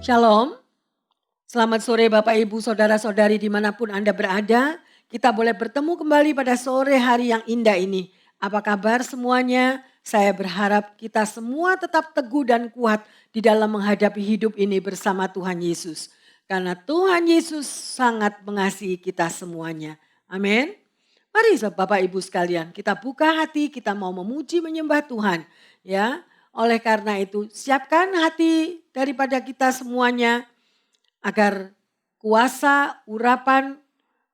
Shalom, selamat sore Bapak Ibu Saudara-saudari dimanapun Anda berada. Kita boleh bertemu kembali pada sore hari yang indah ini. Apa kabar semuanya? Saya berharap kita semua tetap teguh dan kuat di dalam menghadapi hidup ini bersama Tuhan Yesus. Karena Tuhan Yesus sangat mengasihi kita semuanya. Amin. Mari Bapak Ibu sekalian, kita buka hati, kita mau memuji menyembah Tuhan. Ya, oleh karena itu siapkan hati daripada kita semuanya agar kuasa urapan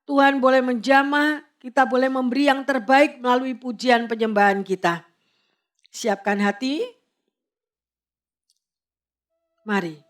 Tuhan boleh menjamah, kita boleh memberi yang terbaik melalui pujian penyembahan kita. Siapkan hati. Mari.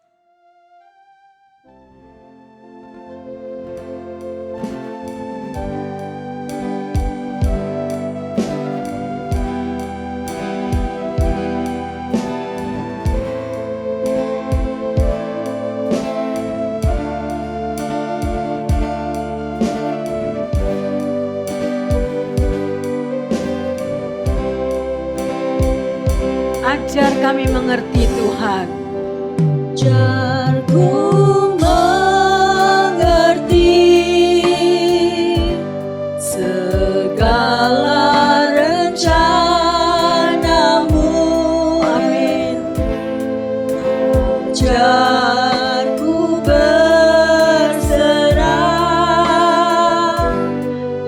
Ajar kami mengerti Tuhan. Ajar ku mengerti segala rencanamu. Amin. Ajar ku berserah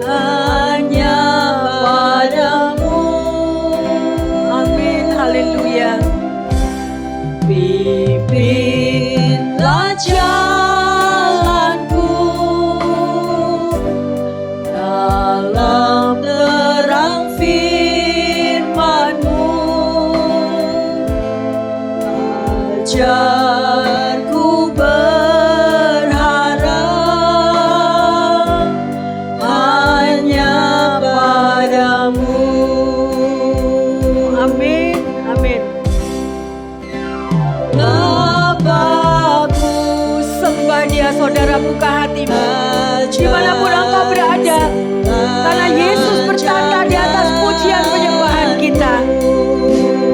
hanya padamu. Amin. Haleluya. Pimpinlah jalanku dalam terang firman-Mu. Ajar ku berharap hanya padamu. Amin. Amin. Bapakku, Sembah Dia, saudara, buka hatimu. Dimanapun engkau berada, karena Yesus bertata di atas pujian penyembahan kita.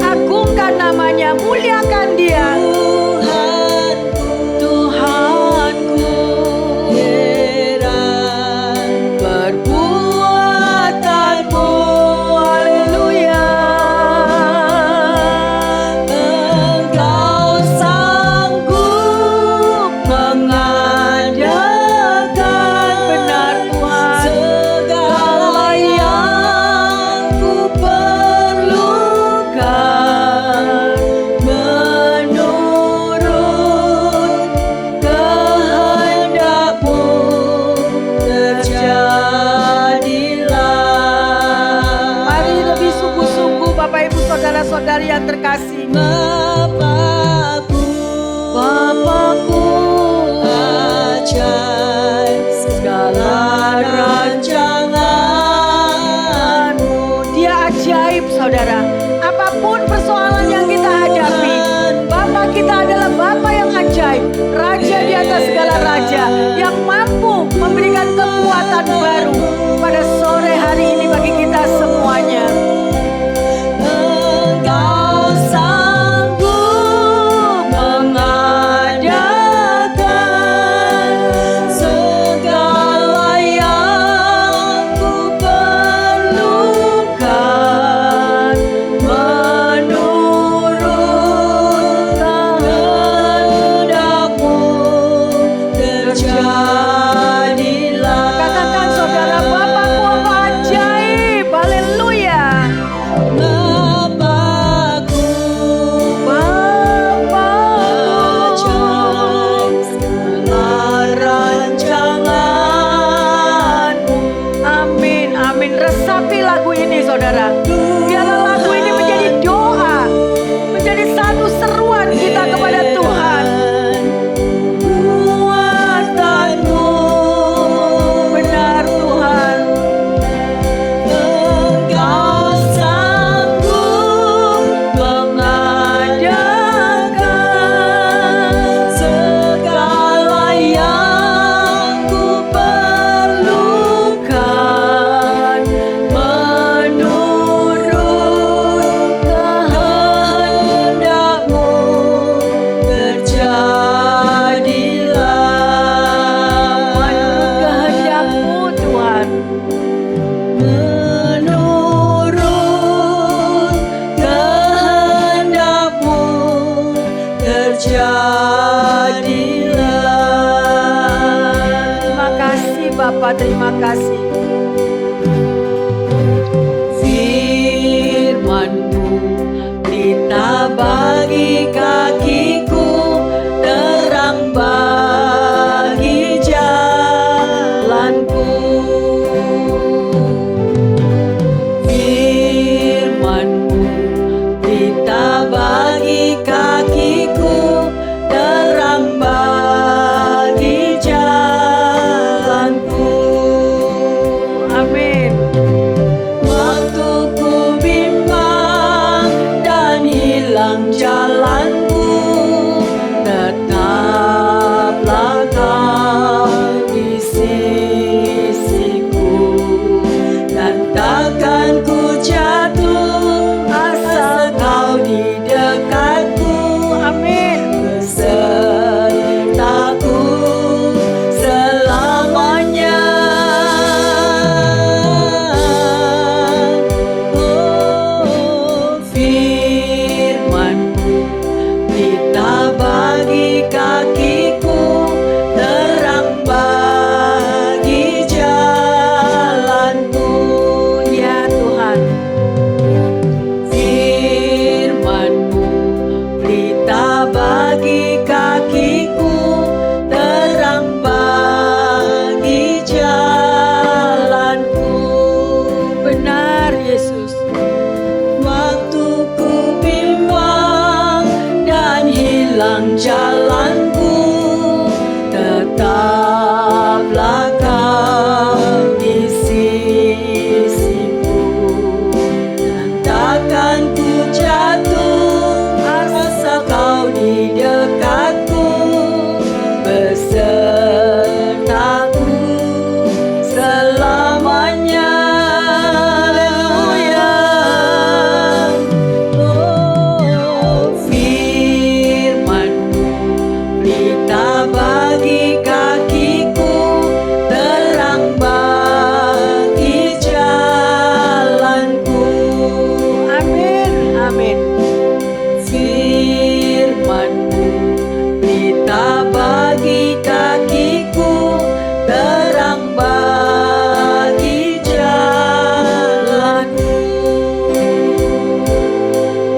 Agungkan namanya, muliakan Dia. Tuhanku, heran perbuatanmu. haleluya. Engkau sanggup mengadakan Benar Tuhan. segala yang ku perlukan menurut kehendak-Mu. Terjadilah. Mari lebih sungguh-sungguh Bapak Ibu Saudara-saudari yang terkasih. Bapakku, ajaib segala rancangan-Mu. Dia ajaib saudara. Apapun persoalan yang kita hadapi, Bapa kita adalah Bapa yang ajaib. Raja di atas segala raja, yang mampu memberikan kekuatan baru pada sore hari ini bagi kita semuanya. Engkau sanggup mengadakan segala yang ku perlukan menurut kehendak-Mu. Terjadilah. Bapa, terima kasih. Firman-Mu pelita bagi kakiku, terang bagi jalanku. Firman-Mu pelita bagi kakiku, terang bagi jalanku. Amin. Waktu ku bimbang dan hilang jalanku, tetaplah Kau di sisiku, dan takkan ku jatuh asal Kau di dekatku. Amin. Besertaku selamanya. Oh, firman-Mu pelita bagi kakiku, terang bagi jalanku. Ya Tuhan. Firman-Mu pelita bagi kakiku, terang bagi jalanku. Benar Yesus. Waktu ku bimbang dan hilang jalanku, tetaplah Kau di sisiku, dan takkan ku jatuh asal Kau di dekatku. Besertaku selamanya. Haleluya. Oh, firman-Mu pelita bagi kakiku, terang bagi jalanku. Amin. Amin. Firman-Mu pelita bagi kakiku, terang bagi jalanku.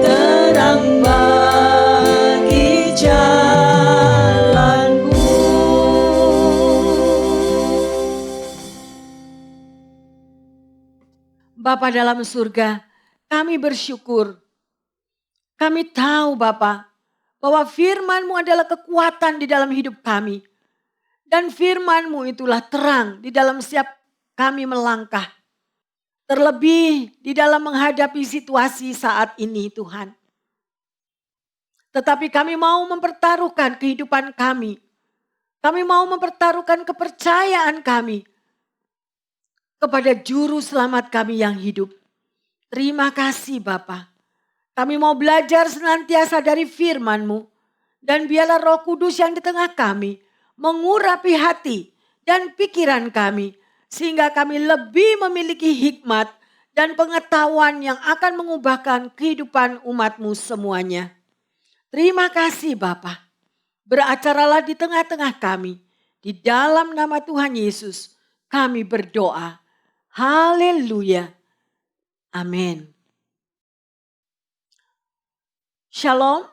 Terang bagi jalanku. Bapa dalam surga, kami bersyukur. Kami tahu Bapa, bahwa firman-Mu adalah kekuatan di dalam hidup kami. Dan firman-Mu itulah terang di dalam setiap kami melangkah. Terlebih di dalam menghadapi situasi saat ini Tuhan. Tetapi kami mau mempertaruhkan kehidupan kami. Kami mau mempertaruhkan kepercayaan kami kepada juru selamat kami yang hidup. Terima kasih Bapa. Kami mau belajar senantiasa dari firman-Mu. Dan biarlah Roh Kudus yang di tengah kami mengurapi hati dan pikiran kami. Sehingga kami lebih memiliki hikmat dan pengetahuan yang akan mengubahkan kehidupan umat-Mu semuanya. Terima kasih Bapa. Beracaralah di tengah-tengah kami. Di dalam nama Tuhan Yesus kami berdoa. Haleluya. Amin. Shalom.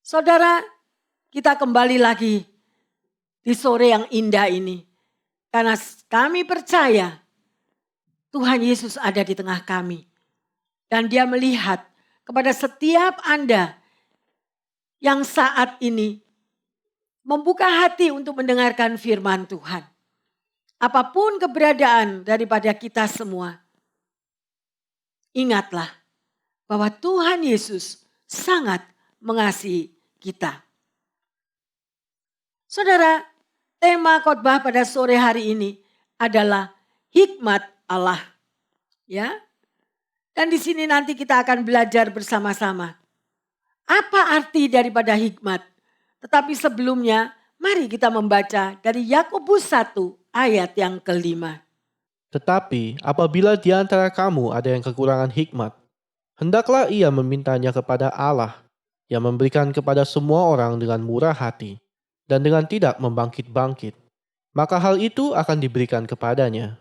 Saudara, kita kembali lagi di sore yang indah ini. Karena kami percaya Tuhan Yesus ada di tengah kami. Dan Dia melihat kepada setiap Anda yang saat ini membuka hati untuk mendengarkan firman Tuhan. Apapun keberadaan daripada kita semua, ingatlah bahwa Tuhan Yesus sangat mengasihi kita. Saudara, tema khotbah pada sore hari ini adalah hikmat Allah. Ya. Dan di sini nanti kita akan belajar bersama-sama. Apa arti daripada hikmat? Tetapi sebelumnya, mari kita membaca dari Yakobus 1 ayat yang ke-5. Tetapi apabila di antara kamu ada yang kekurangan hikmat, hendaklah ia memintanya kepada Allah, yang memberikan kepada semua orang dengan murah hati dan dengan tidak membangkit-bangkit, maka hal itu akan diberikan kepadanya.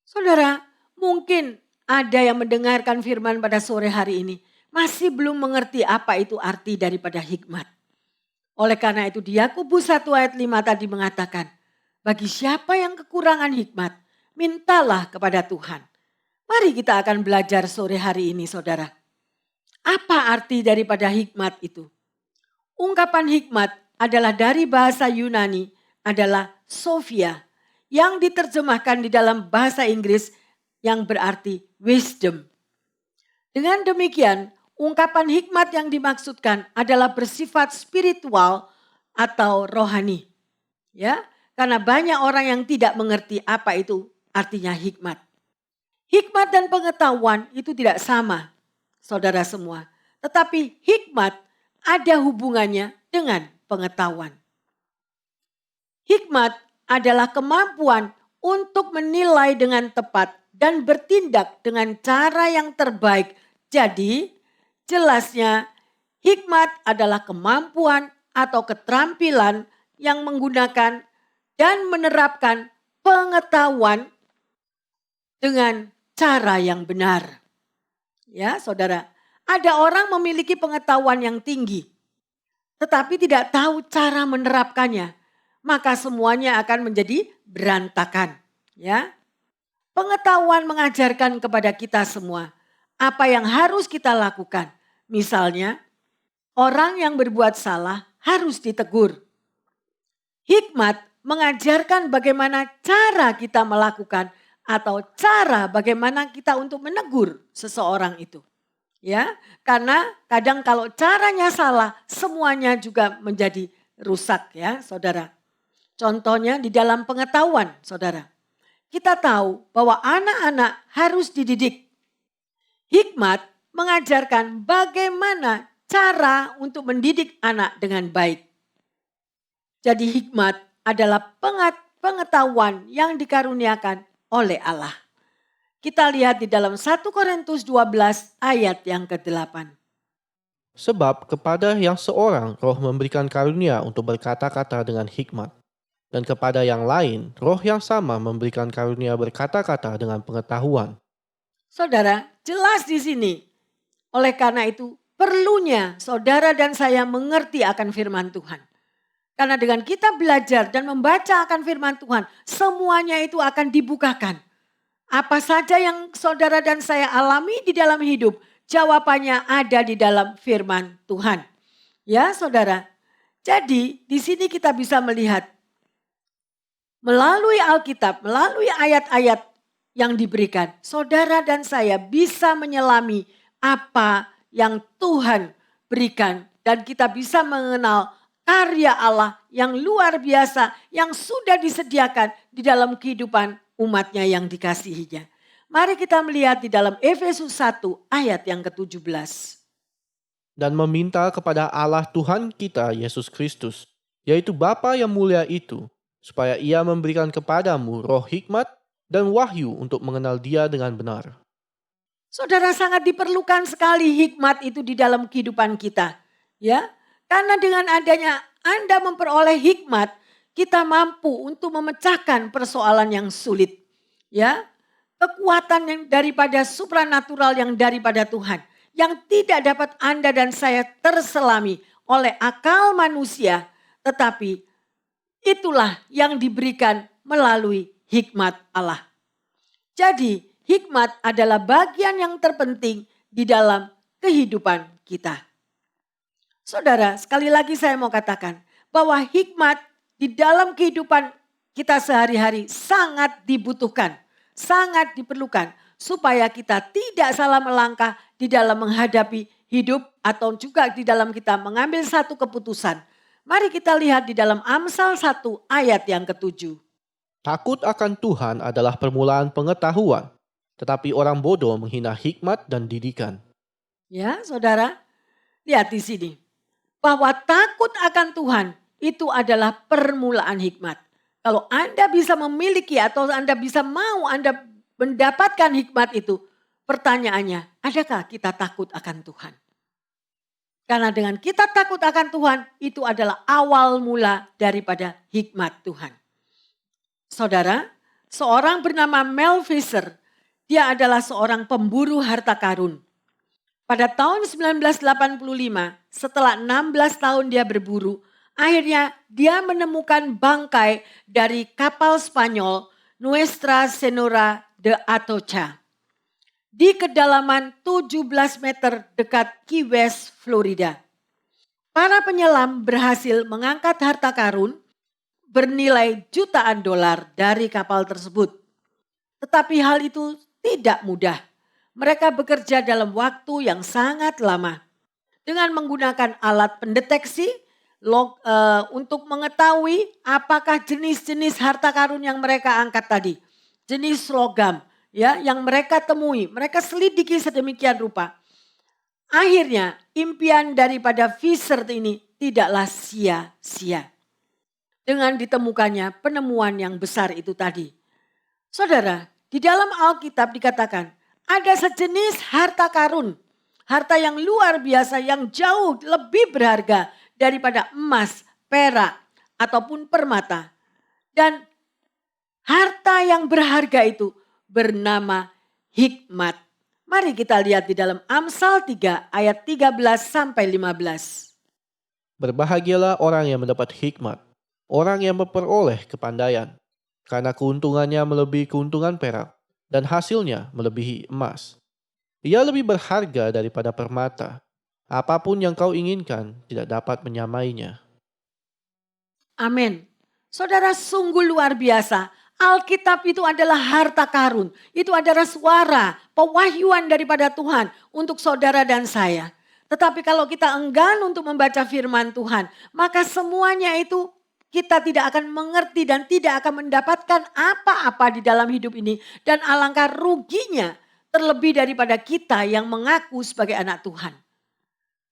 Saudara, mungkin ada yang mendengarkan firman pada sore hari ini masih belum mengerti apa itu arti daripada hikmat. Oleh karena itu di Yakobus 1 ayat 5 tadi mengatakan, bagi siapa yang kekurangan hikmat, mintalah kepada Tuhan. Mari kita akan belajar sore hari ini saudara. Apa arti daripada hikmat itu? Ungkapan hikmat adalah dari bahasa Yunani adalah Sophia yang diterjemahkan di dalam bahasa Inggris yang berarti wisdom. Dengan demikian, ungkapan hikmat yang dimaksudkan adalah bersifat spiritual atau rohani. Ya, karena banyak orang yang tidak mengerti apa itu artinya hikmat. Hikmat dan pengetahuan itu tidak sama, saudara semua. Tetapi hikmat ada hubungannya dengan pengetahuan. Hikmat adalah kemampuan untuk menilai dengan tepat dan bertindak dengan cara yang terbaik. Jadi, jelasnya hikmat adalah kemampuan atau keterampilan yang menggunakan dan menerapkan pengetahuan dengan cara yang benar. Ya, saudara, ada orang memiliki pengetahuan yang tinggi, tetapi tidak tahu cara menerapkannya, maka semuanya akan menjadi berantakan. Ya, pengetahuan mengajarkan kepada kita semua apa yang harus kita lakukan. Misalnya, orang yang berbuat salah harus ditegur. Hikmat mengajarkan bagaimana cara kita melakukan atau cara bagaimana kita untuk menegur seseorang itu. Ya, karena kadang kalau caranya salah, semuanya juga menjadi rusak ya, saudara. Contohnya di dalam pengetahuan, saudara. Kita tahu bahwa anak-anak harus dididik. Hikmat mengajarkan bagaimana cara untuk mendidik anak dengan baik. Jadi hikmat adalah pengetahuan yang dikaruniakan oleh Allah. Kita lihat di dalam 1 Korintus 12 ayat yang ke-8. Sebab kepada yang seorang roh memberikan karunia untuk berkata-kata dengan hikmat. Dan kepada yang lain roh yang sama memberikan karunia berkata-kata dengan pengetahuan. Saudara, jelas di sini. Oleh karena itu perlunya saudara dan saya mengerti akan firman Tuhan. Karena dengan kita belajar dan membaca akan firman Tuhan, semuanya itu akan dibukakan. Apa saja yang saudara dan saya alami di dalam hidup, jawabannya ada di dalam firman Tuhan. Ya saudara, jadi di sini kita bisa melihat melalui Alkitab, melalui ayat-ayat yang diberikan, saudara dan saya bisa menyelami apa yang Tuhan berikan. Dan kita bisa mengenal karya Allah yang luar biasa yang sudah disediakan di dalam kehidupan umatnya yang dikasihinya. Mari kita melihat di dalam Efesus 1 ayat yang ke-17. Dan meminta kepada Allah Tuhan kita Yesus Kristus, yaitu Bapa yang mulia itu, supaya ia memberikan kepadamu roh hikmat dan wahyu untuk mengenal Dia dengan benar. Saudara, sangat diperlukan sekali hikmat itu di dalam kehidupan kita. Ya, karena dengan adanya Anda memperoleh hikmat, kita mampu untuk memecahkan persoalan yang sulit. Ya, kekuatan yang daripada supranatural yang daripada Tuhan. Yang tidak dapat Anda dan saya terselami oleh akal manusia. Tetapi itulah yang diberikan melalui hikmat Allah. Jadi hikmat adalah bagian yang terpenting di dalam kehidupan kita. Saudara, sekali lagi saya mau katakan bahwa hikmat di dalam kehidupan kita sehari-hari sangat dibutuhkan, sangat diperlukan supaya kita tidak salah melangkah di dalam menghadapi hidup atau juga di dalam kita mengambil satu keputusan. Mari kita lihat di dalam Amsal 1 ayat yang ke-7. Takut akan Tuhan adalah permulaan pengetahuan, tetapi orang bodoh menghina hikmat dan didikan. Ya, saudara, lihat di sini. Bahwa takut akan Tuhan itu adalah permulaan hikmat. Kalau Anda bisa memiliki atau Anda bisa mau Anda mendapatkan hikmat itu, pertanyaannya, adakah kita takut akan Tuhan? Karena dengan kita takut akan Tuhan, itu adalah awal mula daripada hikmat Tuhan. Saudara, seorang bernama Mel Fisher, dia adalah seorang pemburu harta karun. Pada tahun 1985, setelah 16 tahun dia berburu, akhirnya dia menemukan bangkai dari kapal Spanyol Nuestra Senora de Atocha di kedalaman 17 meter dekat Key West, Florida. Para penyelam berhasil mengangkat harta karun bernilai jutaan dolar dari kapal tersebut. Tetapi hal itu tidak mudah. Mereka bekerja dalam waktu yang sangat lama dengan menggunakan alat pendeteksi untuk mengetahui apakah jenis-jenis harta karun yang mereka angkat tadi, jenis logam ya yang mereka temui, mereka selidiki sedemikian rupa. Akhirnya impian daripada Fisher ini tidaklah sia-sia dengan ditemukannya penemuan yang besar itu tadi. Saudara, di dalam Alkitab dikatakan ada sejenis harta karun, harta yang luar biasa yang jauh lebih berharga daripada emas, perak, ataupun permata. Dan harta yang berharga itu bernama hikmat. Mari kita lihat di dalam Amsal 3 ayat 13 sampai 15. Berbahagialah orang yang mendapat hikmat, orang yang memperoleh kepandaian, karena keuntungannya melebihi keuntungan perak, dan hasilnya melebihi emas. Ia lebih berharga daripada permata. Apapun yang kau inginkan tidak dapat menyamainya. Amin. Saudara, sungguh luar biasa. Alkitab itu adalah harta karun. Itu adalah suara, pewahyuan daripada Tuhan untuk saudara dan saya. Tetapi kalau kita enggan untuk membaca firman Tuhan, maka semuanya itu kita tidak akan mengerti dan tidak akan mendapatkan apa-apa di dalam hidup ini. Dan alangkah ruginya terlebih daripada kita yang mengaku sebagai anak Tuhan.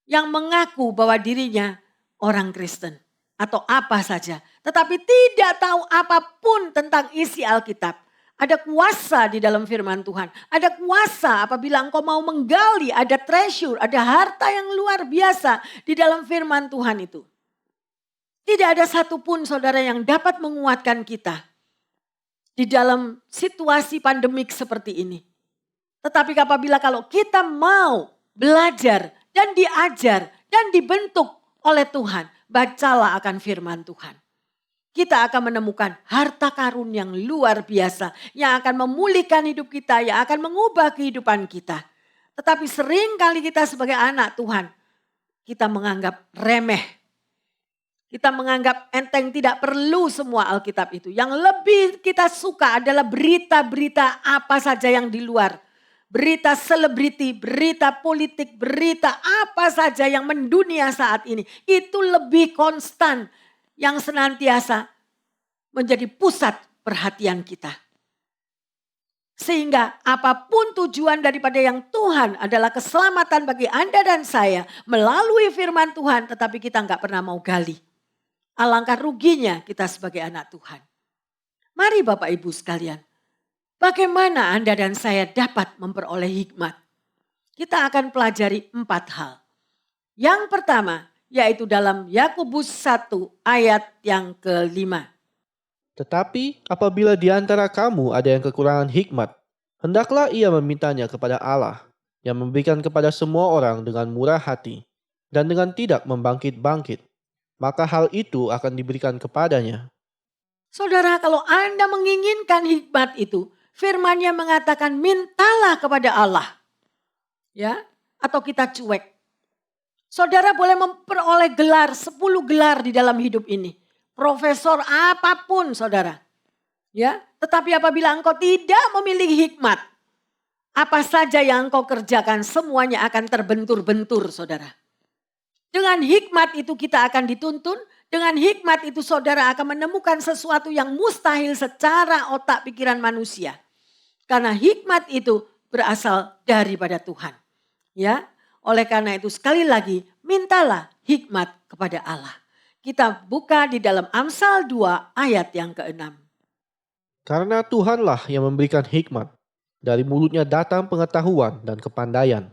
Yang mengaku bahwa dirinya orang Kristen atau apa saja. Tetapi tidak tahu apapun tentang isi Alkitab. Ada kuasa di dalam firman Tuhan. Ada kuasa apabila engkau mau menggali, ada treasure, ada harta yang luar biasa di dalam firman Tuhan itu. Tidak ada satupun saudara yang dapat menguatkan kita di dalam situasi pandemik seperti ini. Tetapi apabila kalau kita mau belajar dan diajar dan dibentuk oleh Tuhan, bacalah akan firman Tuhan. Kita akan menemukan harta karun yang luar biasa yang akan memulihkan hidup kita, yang akan mengubah kehidupan kita. Tetapi sering kali kita sebagai anak Tuhan, kita menganggap remeh. Kita menganggap enteng, tidak perlu semua Alkitab itu. Yang lebih kita suka adalah berita-berita apa saja yang di luar. Berita selebriti, berita politik, berita apa saja yang mendunia saat ini. Itu lebih konstan yang senantiasa menjadi pusat perhatian kita. Sehingga apapun tujuan daripada yang Tuhan adalah keselamatan bagi Anda dan saya melalui firman Tuhan, tetapi kita nggak pernah mau gali. Alangkah ruginya kita sebagai anak Tuhan. Mari Bapak Ibu sekalian, bagaimana Anda dan saya dapat memperoleh hikmat? Kita akan pelajari 4 hal. Yang pertama, yaitu dalam Yakobus 1 ayat yang ke-5. Tetapi apabila di antara kamu ada yang kekurangan hikmat, hendaklah ia memintanya kepada Allah, yang memberikan kepada semua orang dengan murah hati, dan dengan tidak membangkit-bangkit. Maka hal itu akan diberikan kepadanya. Saudara, kalau Anda menginginkan hikmat itu, firman-Nya mengatakan mintalah kepada Allah. Ya, atau kita cuek. Saudara boleh memperoleh gelar, 10 gelar di dalam hidup ini. Profesor apapun saudara. Ya, tetapi apabila engkau tidak memiliki hikmat, apa saja yang engkau kerjakan semuanya akan terbentur-bentur saudara. Dengan hikmat itu kita akan dituntun, dengan hikmat itu saudara akan menemukan sesuatu yang mustahil secara otak pikiran manusia. Karena hikmat itu berasal daripada Tuhan. Ya, oleh karena itu sekali lagi mintalah hikmat kepada Allah. Kita buka di dalam Amsal 2 ayat yang ke-6. Karena Tuhanlah yang memberikan hikmat, dari mulutnya datang pengetahuan dan kepandaian.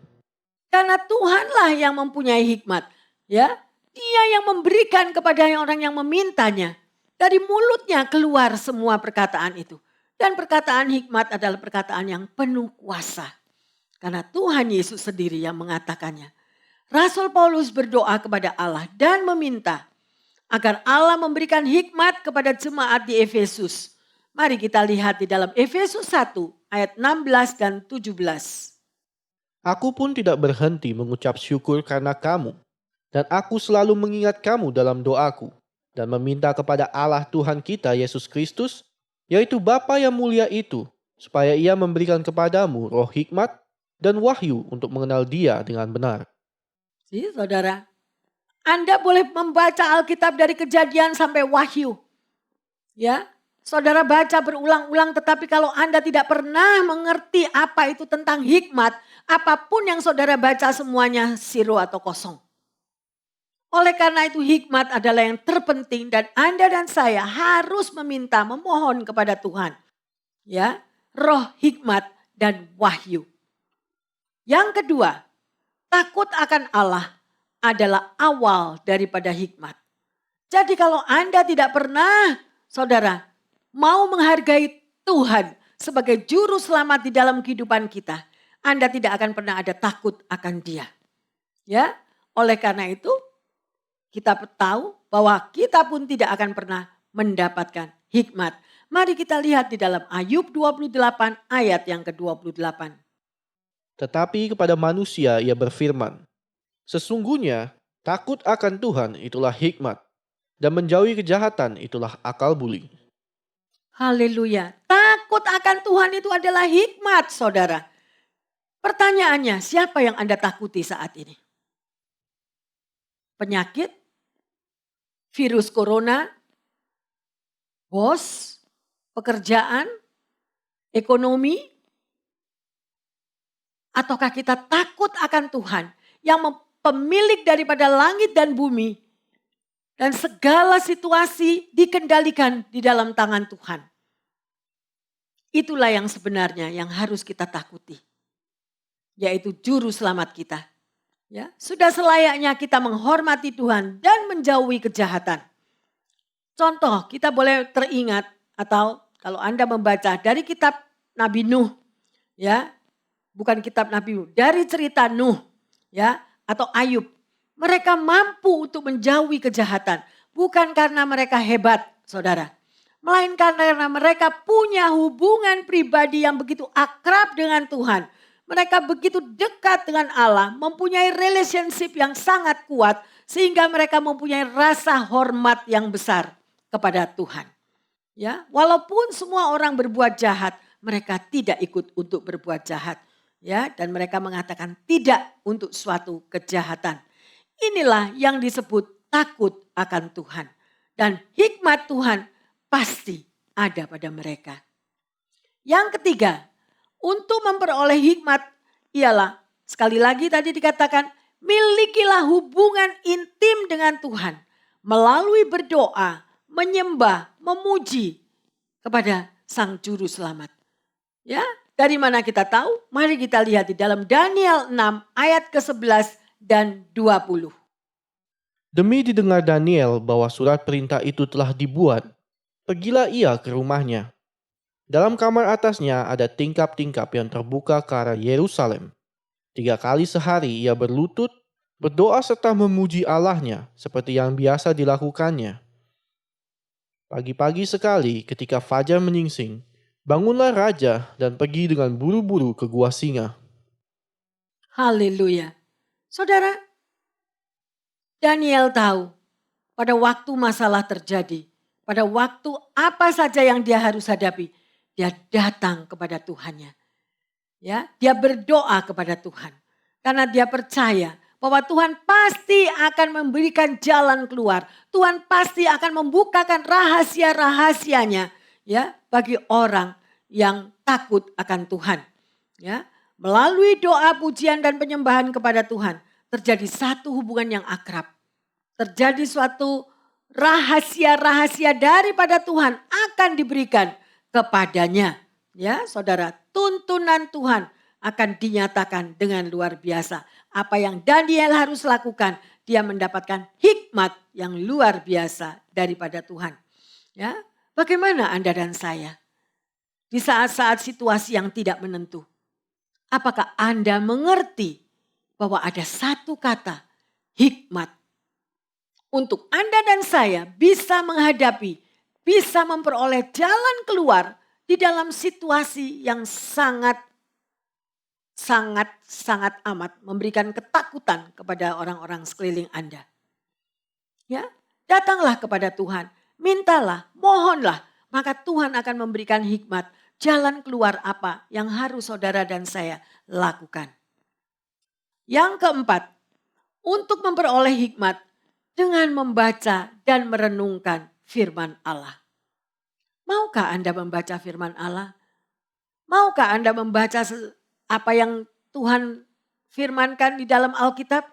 Karena Tuhanlah yang mempunyai hikmat. Ya, Dia yang memberikan kepada orang yang memintanya. Dari mulutnya keluar semua perkataan itu. Dan perkataan hikmat adalah perkataan yang penuh kuasa. Karena Tuhan Yesus sendiri yang mengatakannya. Rasul Paulus berdoa kepada Allah dan meminta agar Allah memberikan hikmat kepada jemaat di Efesus. Mari kita lihat di dalam Efesus 1 ayat 16 dan 17. Aku pun tidak berhenti mengucap syukur karena kamu, dan aku selalu mengingat kamu dalam doaku, dan meminta kepada Allah Tuhan kita Yesus Kristus, yaitu Bapa yang mulia itu, supaya Ia memberikan kepadamu roh hikmat dan wahyu untuk mengenal Dia dengan benar. Jadi saudara, Anda boleh membaca Alkitab dari Kejadian sampai Wahyu. Ya, saudara baca berulang-ulang, tetapi kalau Anda tidak pernah mengerti apa itu tentang hikmat, apapun yang saudara baca semuanya zero atau kosong. Oleh karena itu hikmat adalah yang terpenting dan Anda dan saya harus meminta, memohon kepada Tuhan. Ya, roh hikmat dan wahyu. Yang kedua, takut akan Allah adalah awal daripada hikmat. Jadi kalau Anda tidak pernah, saudara, mau menghargai Tuhan sebagai juru selamat di dalam kehidupan kita, Anda tidak akan pernah ada takut akan Dia. Ya, oleh karena itu kita tahu bahwa kita pun tidak akan pernah mendapatkan hikmat. Mari kita lihat di dalam Ayub 28 ayat yang ke-28. Tetapi kepada manusia Ia berfirman, sesungguhnya takut akan Tuhan itulah hikmat, dan menjauhi kejahatan itulah akal budi. Haleluya. Takut akan Tuhan itu adalah hikmat, saudara. Pertanyaannya, siapa yang Anda takuti saat ini? Penyakit? Virus corona? Bos? Pekerjaan? Ekonomi? Ataukah kita takut akan Tuhan yang pemilik daripada langit dan bumi dan segala situasi dikendalikan di dalam tangan Tuhan. Itulah yang sebenarnya yang harus kita takuti. Yaitu juru selamat kita. Ya, sudah selayaknya kita menghormati Tuhan dan menjauhi kejahatan. Contoh, kita boleh teringat atau kalau Anda membaca dari kitab Nabi Nuh, ya, bukan kitab Nabi Nuh, dari cerita Nuh, ya, atau Ayub. Mereka mampu untuk menjauhi kejahatan. Bukan karena mereka hebat, saudara. Melainkan karena mereka punya hubungan pribadi yang begitu akrab dengan Tuhan. Mereka begitu dekat dengan Allah, mempunyai relationship yang sangat kuat. Sehingga mereka mempunyai rasa hormat yang besar kepada Tuhan. Ya, walaupun semua orang berbuat jahat, mereka tidak ikut untuk berbuat jahat. Ya, dan mereka mengatakan tidak untuk suatu kejahatan. Inilah yang disebut takut akan Tuhan. Dan hikmat Tuhan pasti ada pada mereka. Yang ketiga, untuk memperoleh hikmat ialah, sekali lagi tadi dikatakan, milikilah hubungan intim dengan Tuhan. Melalui berdoa, menyembah, memuji kepada Sang Juru Selamat. Ya, dari mana kita tahu? Mari kita lihat di dalam Daniel 6 ayat ke-11 dan 20. Demi didengar Daniel bahwa surat perintah itu telah dibuat, pergilah ia ke rumahnya. Dalam kamar atasnya ada tingkap-tingkap yang terbuka ke arah Yerusalem. 3 kali sehari ia berlutut, berdoa serta memuji Allahnya seperti yang biasa dilakukannya. Pagi-pagi sekali ketika fajar menyingsing, bangunlah raja dan pergi dengan buru-buru ke gua singa. Haleluya. Saudara, Daniel tahu pada waktu masalah terjadi, pada waktu apa saja yang dia harus hadapi, dia datang kepada Tuhannya. Ya, dia berdoa kepada Tuhan karena dia percaya bahwa Tuhan pasti akan memberikan jalan keluar. Tuhan pasti akan membukakan rahasia-rahasianya, ya, bagi orang yang takut akan Tuhan. Ya, melalui doa, pujian dan penyembahan kepada Tuhan, terjadi satu hubungan yang akrab. Terjadi suatu rahasia-rahasia daripada Tuhan akan diberikan kepadanya. Ya, saudara, tuntunan Tuhan akan dinyatakan dengan luar biasa. Apa yang Daniel harus lakukan, dia mendapatkan hikmat yang luar biasa daripada Tuhan. Ya, bagaimana Anda dan saya di saat-saat situasi yang tidak menentu? Apakah Anda mengerti bahwa ada satu kata hikmat untuk Anda dan saya bisa menghadapi, bisa memperoleh jalan keluar di dalam situasi yang sangat amat memberikan ketakutan kepada orang-orang sekeliling Anda. Ya, datanglah kepada Tuhan, mintalah, mohonlah, maka Tuhan akan memberikan hikmat, jalan keluar apa yang harus saudara dan saya lakukan. Yang keempat, untuk memperoleh hikmat dengan membaca dan merenungkan firman Allah. Maukah Anda membaca firman Allah? Maukah Anda membaca apa yang Tuhan firmankan di dalam Alkitab?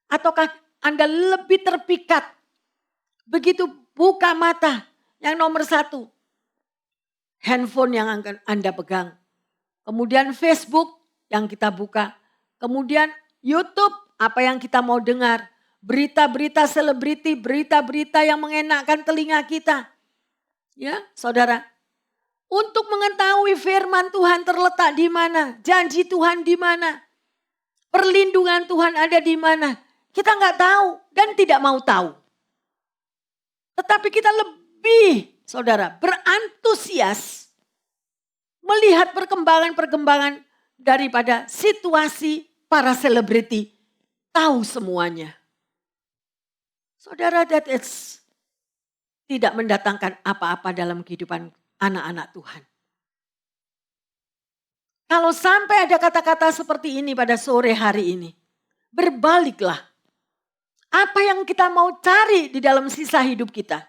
Ataukah Anda lebih terpikat? Begitu buka mata, yang nomor satu, handphone yang akan Anda pegang. Kemudian Facebook yang kita buka. Kemudian YouTube, apa yang kita mau dengar. Berita-berita selebriti, berita-berita yang mengenakkan telinga kita. Ya, saudara. Untuk mengetahui firman Tuhan terletak di mana, janji Tuhan di mana, perlindungan Tuhan ada di mana. Kita nggak tahu dan tidak mau tahu. Tetapi kita lebih, saudara, berantusias melihat perkembangan-perkembangan daripada situasi para selebriti tahu semuanya. Saudara, that is tidak mendatangkan apa-apa dalam kehidupan anak-anak Tuhan. Kalau sampai ada kata-kata seperti ini pada sore hari ini, berbaliklah. Apa yang kita mau cari di dalam sisa hidup kita?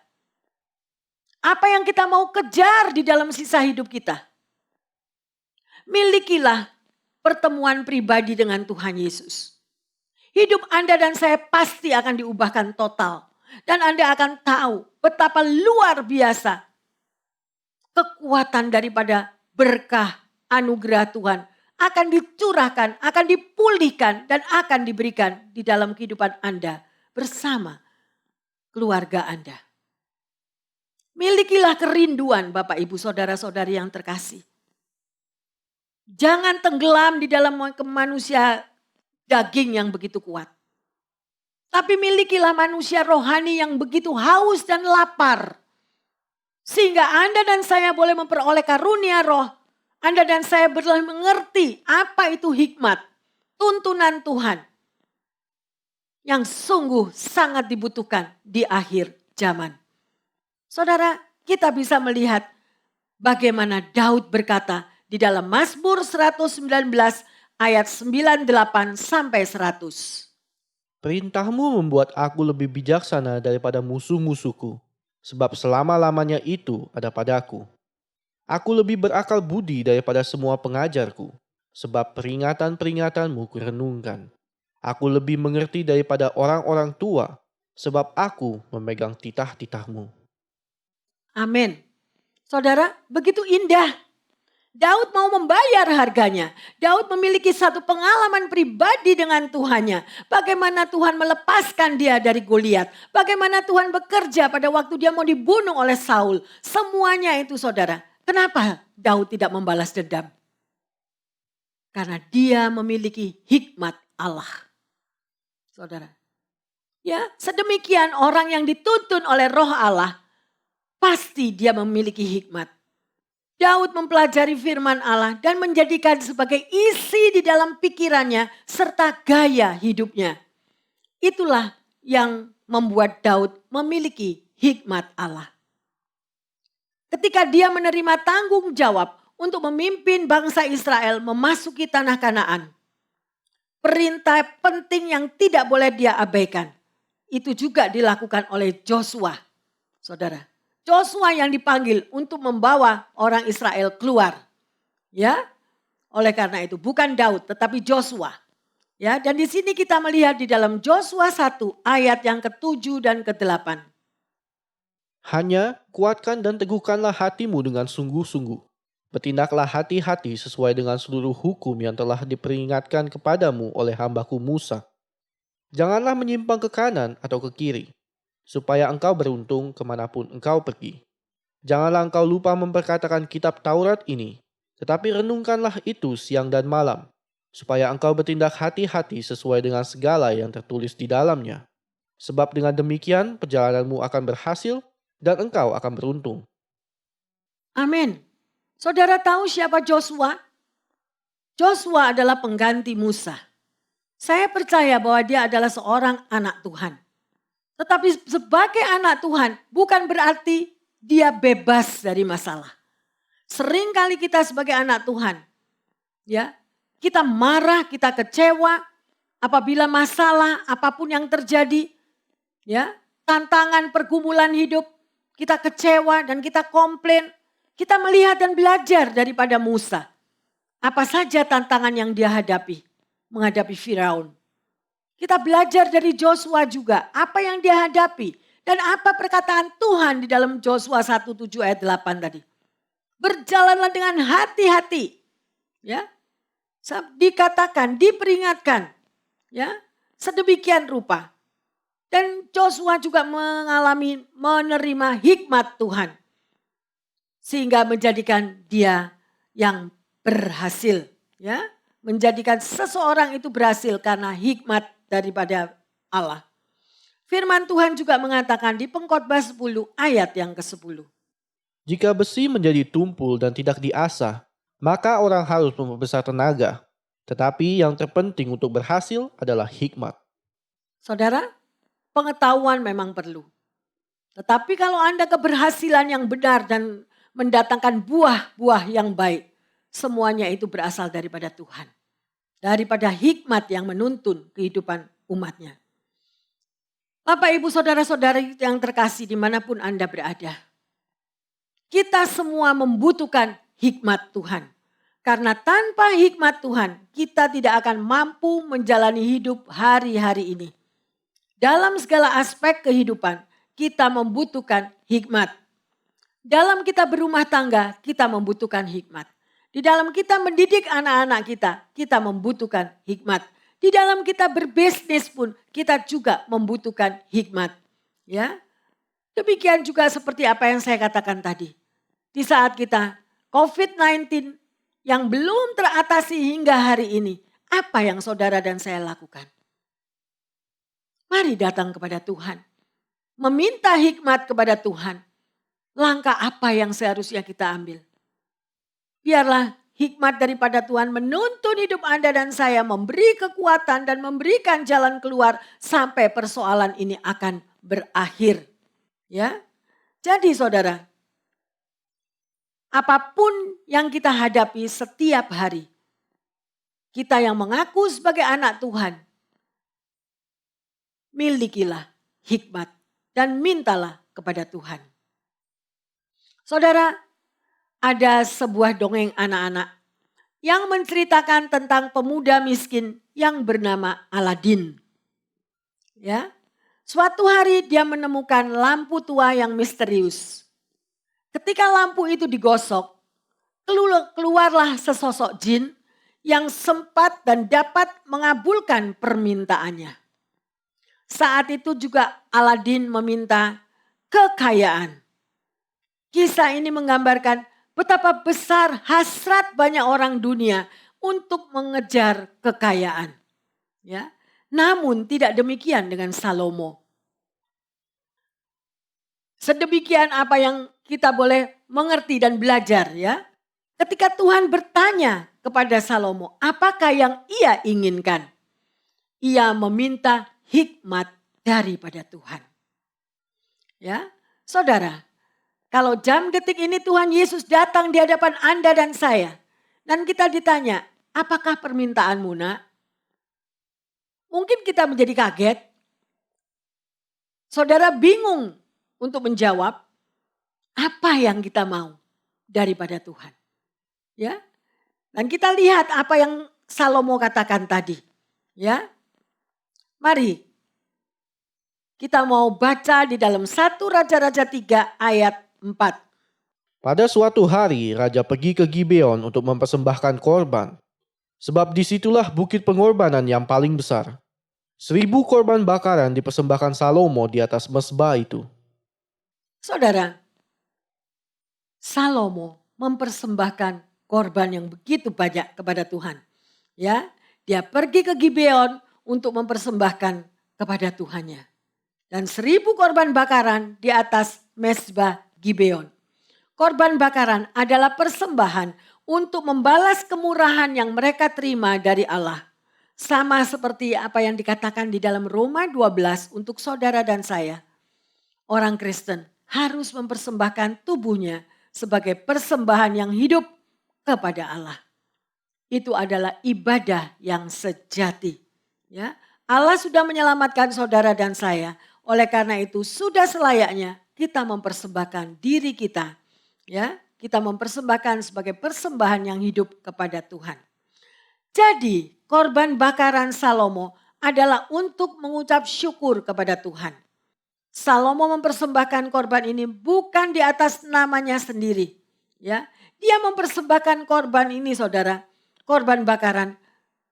Apa yang kita mau kejar di dalam sisa hidup kita? Milikilah pertemuan pribadi dengan Tuhan Yesus. Hidup Anda dan saya pasti akan diubahkan total. Dan Anda akan tahu betapa luar biasa kekuatan daripada berkah anugerah Tuhan akan dicurahkan, akan dipulihkan dan akan diberikan di dalam kehidupan Anda bersama keluarga Anda. Milikilah kerinduan Bapak Ibu saudara-saudari yang terkasih. Jangan tenggelam di dalam manusia daging yang begitu kuat. Tapi milikilah manusia rohani yang begitu haus dan lapar. Sehingga Anda dan saya boleh memperoleh karunia roh. Anda dan saya boleh mengerti apa itu hikmat, tuntunan Tuhan. Yang sungguh sangat dibutuhkan di akhir zaman. Saudara, kita bisa melihat bagaimana Daud berkata di dalam Mazmur 119 ayat 98 sampai 100. Perintahmu membuat aku lebih bijaksana daripada musuh-musuhku, sebab selama-lamanya itu ada padaku. Aku lebih berakal budi daripada semua pengajarku, sebab peringatan-peringatanmu kurenungkan. Aku lebih mengerti daripada orang-orang tua, sebab aku memegang titah-titahmu. Amin. Saudara, begitu indah. Daud mau membayar harganya. Daud memiliki satu pengalaman pribadi dengan Tuhannya. Bagaimana Tuhan melepaskan dia dari Goliat. Bagaimana Tuhan bekerja pada waktu dia mau dibunuh oleh Saul. Semuanya itu saudara. Kenapa Daud tidak membalas dendam? Karena dia memiliki hikmat Allah. Saudara. Ya, sedemikian orang yang dituntun oleh roh Allah. Pasti dia memiliki hikmat. Daud mempelajari firman Allah dan menjadikan sebagai isi di dalam pikirannya serta gaya hidupnya. Itulah yang membuat Daud memiliki hikmat Allah. Ketika dia menerima tanggung jawab untuk memimpin bangsa Israel memasuki tanah Kanaan. Perintah penting yang tidak boleh dia abaikan. Itu juga dilakukan oleh Joshua, saudara. Joshua yang dipanggil untuk membawa orang Israel keluar. Ya. Oleh karena itu bukan Daud tetapi Joshua. Ya, dan di sini kita melihat di dalam Joshua 1 ayat yang ke-7 dan ke-8. Hanya kuatkan dan teguhkanlah hatimu dengan sungguh-sungguh. Bertindaklah hati-hati sesuai dengan seluruh hukum yang telah diperingatkan kepadamu oleh hambaku Musa. Janganlah menyimpang ke kanan atau ke kiri. supaya engkau beruntung kemanapun engkau pergi. Janganlah engkau lupa memperkatakan kitab Taurat ini, tetapi renungkanlah itu siang dan malam, supaya engkau bertindak hati-hati sesuai dengan segala yang tertulis di dalamnya. Sebab dengan demikian perjalananmu akan berhasil dan engkau akan beruntung. Amin. Saudara tahu siapa Joshua? Joshua adalah pengganti Musa. Saya percaya bahwa dia adalah seorang anak Tuhan. Tetapi sebagai anak Tuhan bukan berarti dia bebas dari masalah. Seringkali kita sebagai anak Tuhan, ya, kita marah, kita kecewa apabila masalah apapun yang terjadi, ya, tantangan pergumulan hidup, kita kecewa dan kita komplain. Kita melihat dan belajar daripada Musa. Apa saja tantangan yang dia hadapi, menghadapi Firaun. Kita belajar dari Joshua juga, apa yang dia hadapi. Dan apa perkataan Tuhan di dalam Joshua 1:7 ayat 8 tadi. Berjalanlah dengan hati-hati. Ya, dikatakan, diperingatkan. Ya, sedemikian rupa. Dan Joshua juga menerima hikmat Tuhan. Sehingga menjadikan dia yang berhasil. Ya, menjadikan seseorang itu berhasil karena hikmat daripada Allah. Firman Tuhan juga mengatakan di Pengkhotbah 10 ayat yang ke-10. Jika besi menjadi tumpul dan tidak diasah, maka orang harus memperbesar tenaga. Tetapi yang terpenting untuk berhasil adalah hikmat. Saudara, pengetahuan memang perlu. Tetapi kalau Anda keberhasilan yang benar dan mendatangkan buah-buah yang baik, semuanya itu berasal daripada Tuhan. Daripada hikmat yang menuntun kehidupan umatnya. Bapak, Ibu, Saudara-saudari yang terkasih dimanapun Anda berada. Kita semua membutuhkan hikmat Tuhan. Karena tanpa hikmat Tuhan, kita tidak akan mampu menjalani hidup hari-hari ini. Dalam segala aspek kehidupan, kita membutuhkan hikmat. Dalam kita berumah tangga, kita membutuhkan hikmat. Di dalam kita mendidik anak-anak kita membutuhkan hikmat. Di dalam kita berbisnis pun, kita juga membutuhkan hikmat. Ya, demikian juga seperti apa yang saya katakan tadi. Di saat kita COVID-19 yang belum teratasi hingga hari ini, apa yang saudara dan saya lakukan? Mari datang kepada Tuhan. Meminta hikmat kepada Tuhan. Langkah apa yang seharusnya kita ambil? Biarlah hikmat daripada Tuhan menuntun hidup Anda dan saya, memberi kekuatan dan memberikan jalan keluar sampai persoalan ini akan berakhir. Ya, jadi saudara, apapun yang kita hadapi setiap hari, kita yang mengaku sebagai anak Tuhan, milikilah hikmat dan mintalah kepada Tuhan. Saudara, ada sebuah dongeng anak-anak yang menceritakan tentang pemuda miskin yang bernama Aladin. Ya, suatu hari dia menemukan lampu tua yang misterius. Ketika lampu itu digosok, keluarlah sesosok jin yang sempat dan dapat mengabulkan permintaannya. Saat itu juga Aladin meminta kekayaan. Kisah ini menggambarkan betapa besar hasrat banyak orang dunia untuk mengejar kekayaan. Ya, namun tidak demikian dengan Salomo. Sedemikian apa yang kita boleh mengerti dan belajar ya. Ketika Tuhan bertanya kepada Salomo, apakah yang ia inginkan? Ia meminta hikmat daripada Tuhan. Ya, saudara, kalau jam detik ini Tuhan Yesus datang di hadapan Anda dan saya. Dan kita ditanya, apakah permintaanmu nak? Mungkin kita menjadi kaget. Saudara bingung untuk menjawab apa yang kita mau daripada Tuhan. Ya. Dan kita lihat apa yang Salomo katakan tadi. Ya. Mari kita mau baca di dalam 1 Raja-Raja 3 ayat 4. Pada suatu hari, raja pergi ke Gibeon untuk mempersembahkan korban. Sebab disitulah bukit pengorbanan yang paling besar. 1.000 korban bakaran dipersembahkan Salomo di atas mezbah itu. Saudara, Salomo mempersembahkan korban yang begitu banyak kepada Tuhan. Ya, dia pergi ke Gibeon untuk mempersembahkan kepada Tuhannya. Dan 1.000 korban bakaran di atas mezbah Gibeon. Korban bakaran adalah persembahan untuk membalas kemurahan yang mereka terima dari Allah. Sama seperti apa yang dikatakan di dalam Roma 12 untuk saudara dan saya. Orang Kristen harus mempersembahkan tubuhnya sebagai persembahan yang hidup kepada Allah. Itu adalah ibadah yang sejati. Ya, Allah sudah menyelamatkan saudara dan saya. Oleh karena itu sudah selayaknya kita mempersembahkan diri kita. Ya, kita mempersembahkan sebagai persembahan yang hidup kepada Tuhan. Jadi korban bakaran Salomo adalah untuk mengucap syukur kepada Tuhan. Salomo mempersembahkan korban ini bukan di atas namanya sendiri. Ya, dia mempersembahkan korban ini saudara, korban bakaran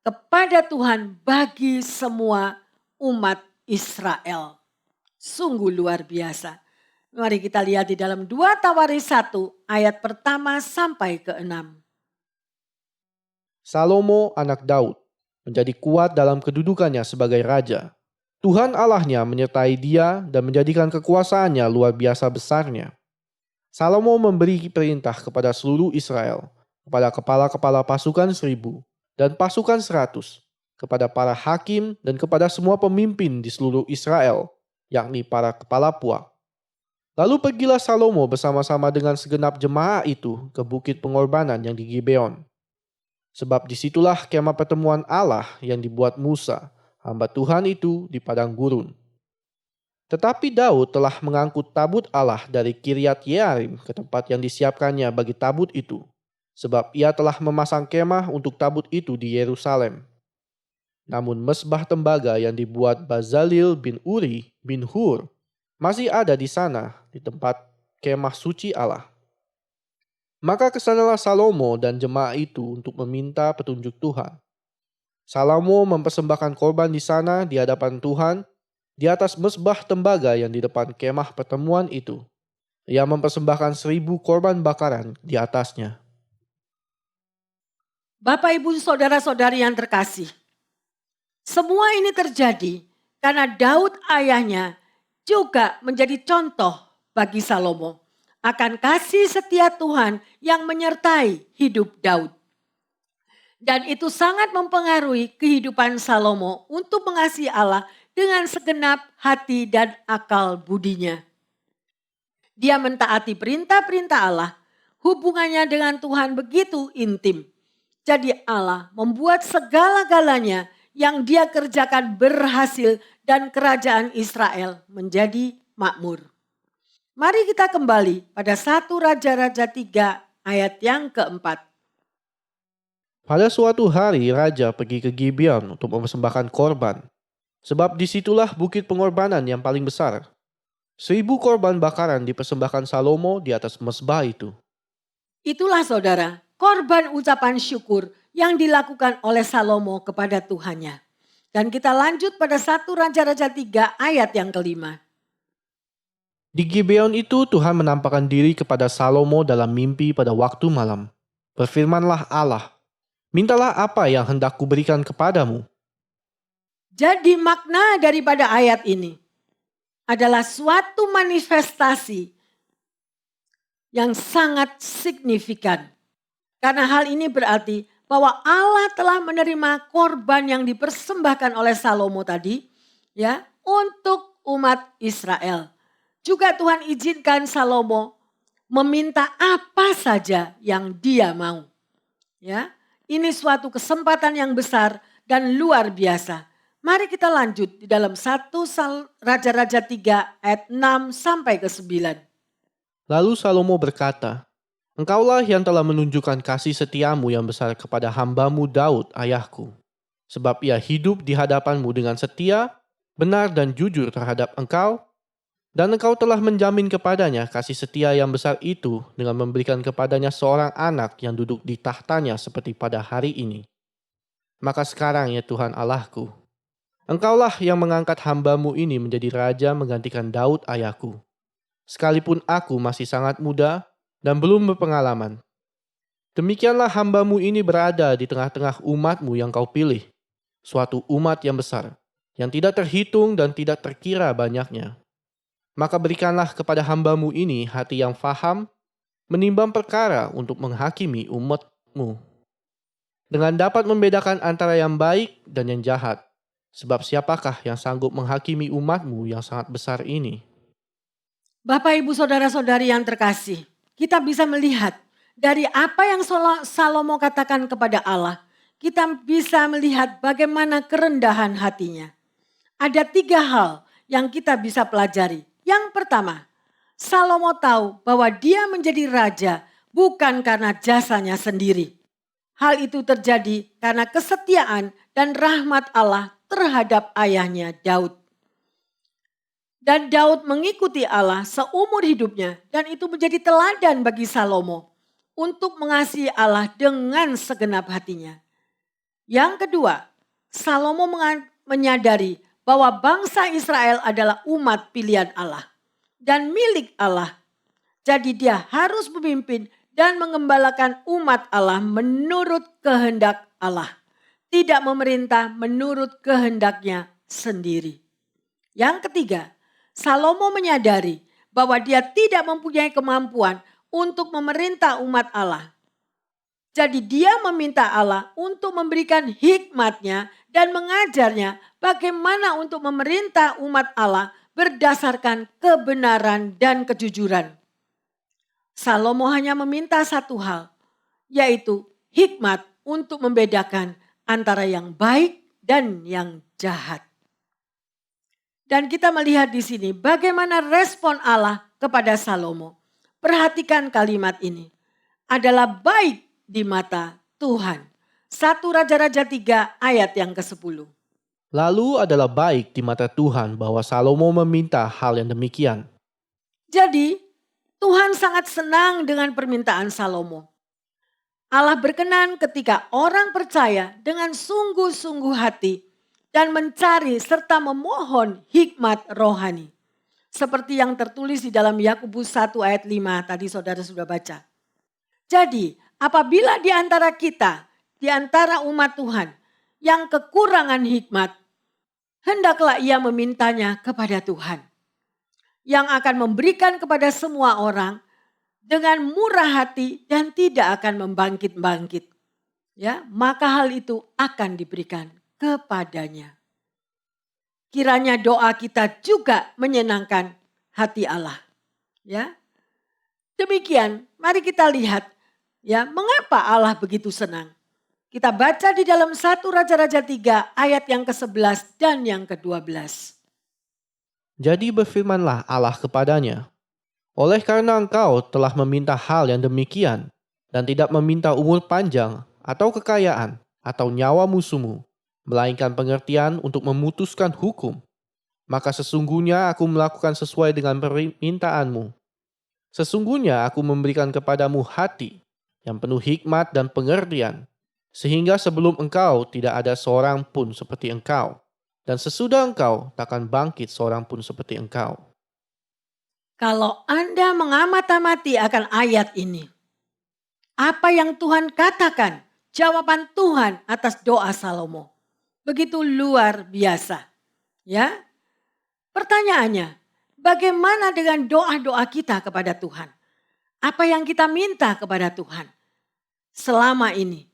kepada Tuhan bagi semua umat Israel. Sungguh luar biasa. Mari kita lihat di dalam 2 Tawaris 1 ayat pertama sampai ke-6. Salomo anak Daud menjadi kuat dalam kedudukannya sebagai raja. Tuhan Allahnya menyertai dia dan menjadikan kekuasaannya luar biasa besarnya. Salomo memberi perintah kepada seluruh Israel, kepada kepala-kepala pasukan 1.000 dan pasukan 100, kepada para hakim dan kepada semua pemimpin di seluruh Israel, yakni para kepala puak. Lalu pergilah Salomo bersama-sama dengan segenap jemaah itu ke bukit pengorbanan yang di Gibeon. Sebab disitulah kemah pertemuan Allah yang dibuat Musa, hamba Tuhan itu di padang gurun. Tetapi Daud telah mengangkut tabut Allah dari Kiryat Yearim ke tempat yang disiapkannya bagi tabut itu. Sebab ia telah memasang kemah untuk tabut itu di Yerusalem. Namun mezbah tembaga yang dibuat Bazalil bin Uri bin Hur masih ada di sana di tempat kemah suci Allah. Maka kesanalah Salomo dan jemaah itu untuk meminta petunjuk Tuhan. Salomo mempersembahkan korban di sana di hadapan Tuhan di atas mezbah tembaga yang di depan kemah pertemuan itu. Ia mempersembahkan 1.000 korban bakaran di atasnya. Bapak, Ibu, saudara-saudari yang terkasih. Semua ini terjadi karena Daud ayahnya juga menjadi contoh bagi Salomo akan kasih setia Tuhan yang menyertai hidup Daud. Dan itu sangat mempengaruhi kehidupan Salomo untuk mengasihi Allah dengan segenap hati dan akal budinya. Dia mentaati perintah-perintah Allah, hubungannya dengan Tuhan begitu intim. Jadi Allah membuat segala-galanya yang dia kerjakan berhasil dan kerajaan Israel menjadi makmur. Mari kita kembali pada 1 Raja-Raja 3 ayat yang keempat. Pada suatu hari raja pergi ke Gibeon untuk mempersembahkan korban. Sebab disitulah bukit pengorbanan yang paling besar. 1.000 korban bakaran dipersembahkan Salomo di atas mezbah itu. Itulah saudara, korban ucapan syukur yang dilakukan oleh Salomo kepada Tuhannya. Dan kita lanjut pada 1 Raja-Raja 3 ayat yang kelima. Di Gibeon itu Tuhan menampakkan diri kepada Salomo dalam mimpi pada waktu malam. Berfirmanlah Allah, mintalah apa yang hendak kuberikan kepadamu. Jadi makna daripada ayat ini adalah suatu manifestasi yang sangat signifikan. Karena hal ini berarti bahwa Allah telah menerima korban yang dipersembahkan oleh Salomo tadi ya untuk umat Israel. Juga Tuhan izinkan Salomo meminta apa saja yang dia mau. Ya, ini suatu kesempatan yang besar dan luar biasa. Mari kita lanjut di dalam 1 Raja-Raja 3 ayat 6 sampai ke 9. Lalu Salomo berkata, Engkaulah yang telah menunjukkan kasih setiamu yang besar kepada hambamu Daud ayahku. Sebab ia hidup di hadapanmu dengan setia, benar dan jujur terhadap engkau. Dan engkau telah menjamin kepadanya kasih setia yang besar itu dengan memberikan kepadanya seorang anak yang duduk di tahtanya seperti pada hari ini. Maka sekarang ya Tuhan Allahku, Engkaulah yang mengangkat hamba-Mu ini menjadi raja menggantikan Daud ayahku. Sekalipun aku masih sangat muda dan belum berpengalaman. Demikianlah hamba-Mu ini berada di tengah-tengah umat-Mu yang Kau pilih. Suatu umat yang besar, yang tidak terhitung dan tidak terkira banyaknya. Maka berikanlah kepada hamba-Mu ini hati yang faham, menimbang perkara untuk menghakimi umat-Mu. Dengan dapat membedakan antara yang baik dan yang jahat. Sebab siapakah yang sanggup menghakimi umat-Mu yang sangat besar ini? Bapak, Ibu, Saudara-saudari yang terkasih, kita bisa melihat dari apa yang Salomo katakan kepada Allah, kita bisa melihat bagaimana kerendahan hatinya. Ada 3 hal yang kita bisa pelajari. Yang pertama, Salomo tahu bahwa dia menjadi raja bukan karena jasanya sendiri. Hal itu terjadi karena kesetiaan dan rahmat Allah terhadap ayahnya Daud. Dan Daud mengikuti Allah seumur hidupnya dan itu menjadi teladan bagi Salomo untuk mengasihi Allah dengan segenap hatinya. Yang kedua, Salomo menyadari bahwa bangsa Israel adalah umat pilihan Allah dan milik Allah. Jadi dia harus memimpin dan mengembalakan umat Allah menurut kehendak Allah. Tidak memerintah menurut kehendaknya sendiri. Yang ketiga, Salomo menyadari bahwa dia tidak mempunyai kemampuan untuk memerintah umat Allah. Jadi dia meminta Allah untuk memberikan hikmatnya dan mengajarnya bagaimana untuk memerintah umat Allah berdasarkan kebenaran dan kejujuran. Salomo hanya meminta satu hal, yaitu hikmat untuk membedakan antara yang baik dan yang jahat. Dan kita melihat di sini bagaimana respon Allah kepada Salomo. Perhatikan kalimat ini. Adalah baik di mata Tuhan. 1 Raja-Raja 3 ayat yang ke-10. Lalu adalah baik di mata Tuhan bahwa Salomo meminta hal yang demikian. Jadi Tuhan sangat senang dengan permintaan Salomo. Allah berkenan ketika orang percaya dengan sungguh-sungguh hati dan mencari serta memohon hikmat rohani. Seperti yang tertulis di dalam Yakobus 1 ayat 5 tadi saudara sudah baca. Jadi apabila di antara kita, di antara umat Tuhan yang kekurangan hikmat, hendaklah ia memintanya kepada Tuhan. Yang akan memberikan kepada semua orang dengan murah hati dan tidak akan membangkit-bangkit. Ya, maka hal itu akan diberikan kepadanya. Kiranya doa kita juga menyenangkan hati Allah. Ya. Demikian, mari kita lihat ya, mengapa Allah begitu senang. Kita baca di dalam 1 Raja-Raja 3 ayat yang ke-11 dan yang ke-12. Jadi berfirmanlah Allah kepadanya, oleh karena engkau telah meminta hal yang demikian dan tidak meminta umur panjang atau kekayaan atau nyawa musuhmu, melainkan pengertian untuk memutuskan hukum, maka sesungguhnya aku melakukan sesuai dengan permintaanmu. Sesungguhnya aku memberikan kepadamu hati yang penuh hikmat dan pengertian, sehingga sebelum engkau tidak ada seorang pun seperti engkau, dan sesudah engkau takkan bangkit seorang pun seperti engkau. Kalau Anda mengamati akan ayat ini, apa yang Tuhan katakan, jawaban Tuhan atas doa Salomo. Begitu luar biasa. Ya. Pertanyaannya, bagaimana dengan doa-doa kita kepada Tuhan? Apa yang kita minta kepada Tuhan selama ini?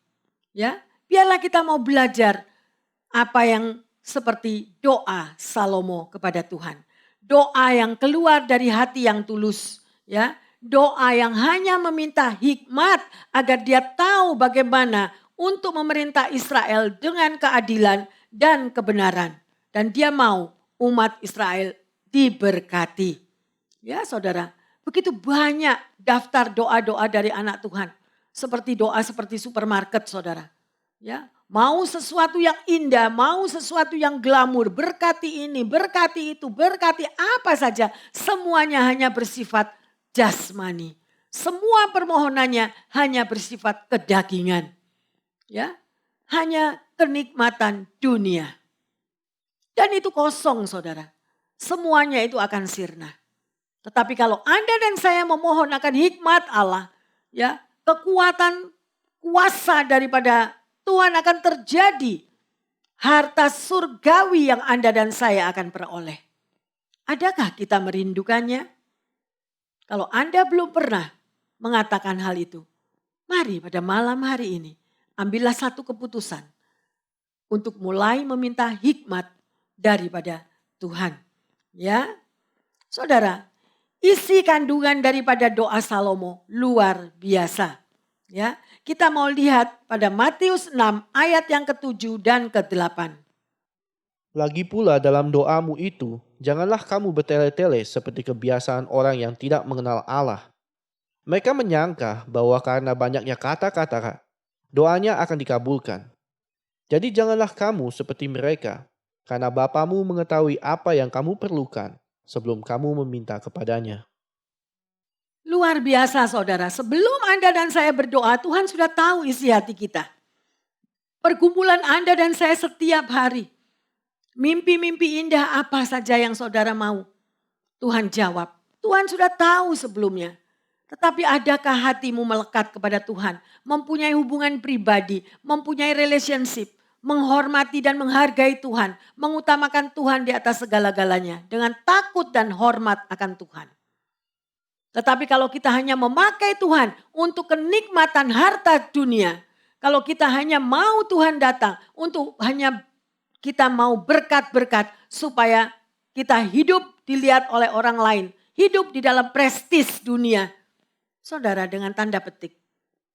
Ya, biarlah kita mau belajar apa yang seperti doa Salomo kepada Tuhan. Doa yang keluar dari hati yang tulus, ya. Doa yang hanya meminta hikmat agar dia tahu bagaimana untuk memerintah Israel dengan keadilan dan kebenaran. Dan dia mau umat Israel diberkati. Ya saudara, begitu banyak daftar doa-doa dari anak Tuhan. Seperti doa seperti supermarket saudara. Ya, mau sesuatu yang indah, mau sesuatu yang glamur, berkati ini, berkati itu, berkati apa saja. Semuanya hanya bersifat jasmani. Semua permohonannya hanya bersifat kedagingan. Ya, hanya kenikmatan dunia. Dan itu kosong saudara. Semuanya itu akan sirna. Tetapi kalau Anda dan saya memohon akan hikmat Allah, ya, kekuatan kuasa daripada Tuhan akan terjadi. Harta surgawi yang Anda dan saya akan peroleh. Adakah kita merindukannya? Kalau Anda belum pernah mengatakan hal itu, mari pada malam hari ini ambillah satu keputusan untuk mulai meminta hikmat daripada Tuhan. Ya, saudara, isi kandungan daripada doa Salomo luar biasa. Ya, kita mau lihat pada Matius 6 ayat yang ke-7 dan ke-8. Lagi pula dalam doamu itu, janganlah kamu bertele-tele seperti kebiasaan orang yang tidak mengenal Allah. Mereka menyangka bahwa karena banyaknya kata-kata, doanya akan dikabulkan. Jadi janganlah kamu seperti mereka, karena Bapamu mengetahui apa yang kamu perlukan sebelum kamu meminta kepadanya. Luar biasa saudara, sebelum Anda dan saya berdoa, Tuhan sudah tahu isi hati kita. Pergumulan Anda dan saya setiap hari. Mimpi-mimpi indah apa saja yang saudara mau. Tuhan jawab, Tuhan sudah tahu sebelumnya. Tetapi adakah hatimu melekat kepada Tuhan? Mempunyai hubungan pribadi, mempunyai relationship, menghormati dan menghargai Tuhan. Mengutamakan Tuhan di atas segala-galanya. Dengan takut dan hormat akan Tuhan. Tetapi kalau kita hanya memakai Tuhan untuk kenikmatan harta dunia. Kalau kita hanya mau Tuhan datang untuk hanya kita mau berkat-berkat supaya kita hidup dilihat oleh orang lain. Hidup di dalam prestis dunia. Saudara, dengan tanda petik,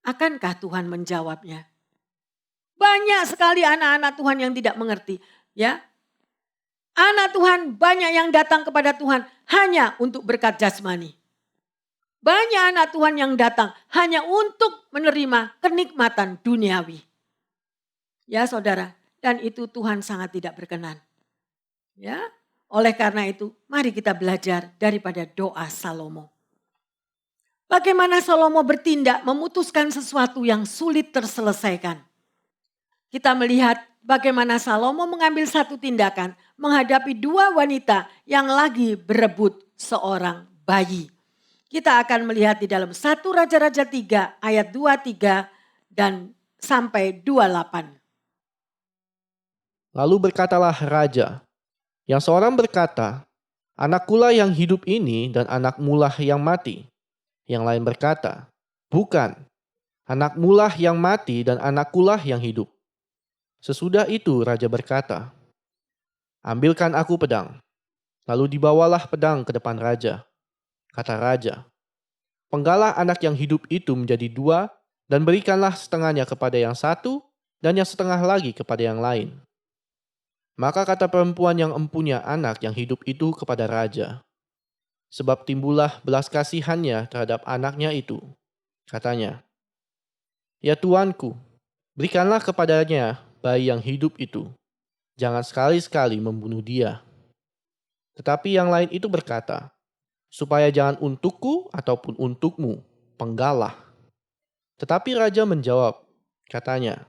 akankah Tuhan menjawabnya? Banyak sekali anak-anak Tuhan yang tidak mengerti. Ya, anak Tuhan banyak yang datang kepada Tuhan hanya untuk berkat jasmani. Banyak anak Tuhan yang datang hanya untuk menerima kenikmatan duniawi. Ya saudara, dan itu Tuhan sangat tidak berkenan. Ya, oleh karena itu mari kita belajar daripada doa Salomo. Bagaimana Salomo bertindak memutuskan sesuatu yang sulit terselesaikan. Kita melihat bagaimana Salomo mengambil satu tindakan menghadapi dua wanita yang lagi berebut seorang bayi. Kita akan melihat di dalam 1 Raja-Raja 3 ayat 23 dan sampai 28. Lalu berkatalah raja, yang seorang berkata, anakkulah yang hidup ini dan anakmulah yang mati. Yang lain berkata, bukan, anakmulah yang mati dan anakkulah yang hidup. Sesudah itu raja berkata, ambilkan aku pedang. Lalu dibawalah pedang ke depan raja. Kata raja, penggalah anak yang hidup itu menjadi dua dan berikanlah setengahnya kepada yang satu dan yang setengah lagi kepada yang lain. Maka kata perempuan yang empunya anak yang hidup itu kepada raja, sebab timbullah belas kasihannya terhadap anaknya itu. Katanya, ya tuanku, berikanlah kepadanya bayi yang hidup itu. Jangan sekali-sekali membunuh dia. Tetapi yang lain itu berkata, supaya jangan untukku ataupun untukmu, penggalah. Tetapi raja menjawab, katanya,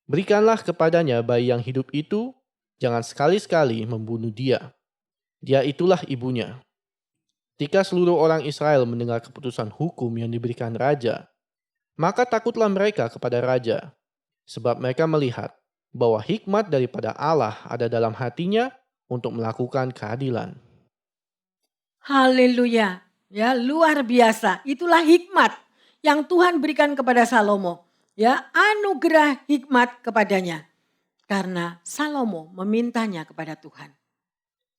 berikanlah kepadanya bayi yang hidup itu, jangan sekali-sekali membunuh dia. Dia itulah ibunya. Ketika seluruh orang Israel mendengar keputusan hukum yang diberikan raja, maka takutlah mereka kepada raja, sebab mereka melihat bahwa hikmat daripada Allah ada dalam hatinya untuk melakukan keadilan. Haleluya, ya luar biasa. Itulah hikmat yang Tuhan berikan kepada Salomo. Ya, anugerah hikmat kepadanya. Karena Salomo memintanya kepada Tuhan.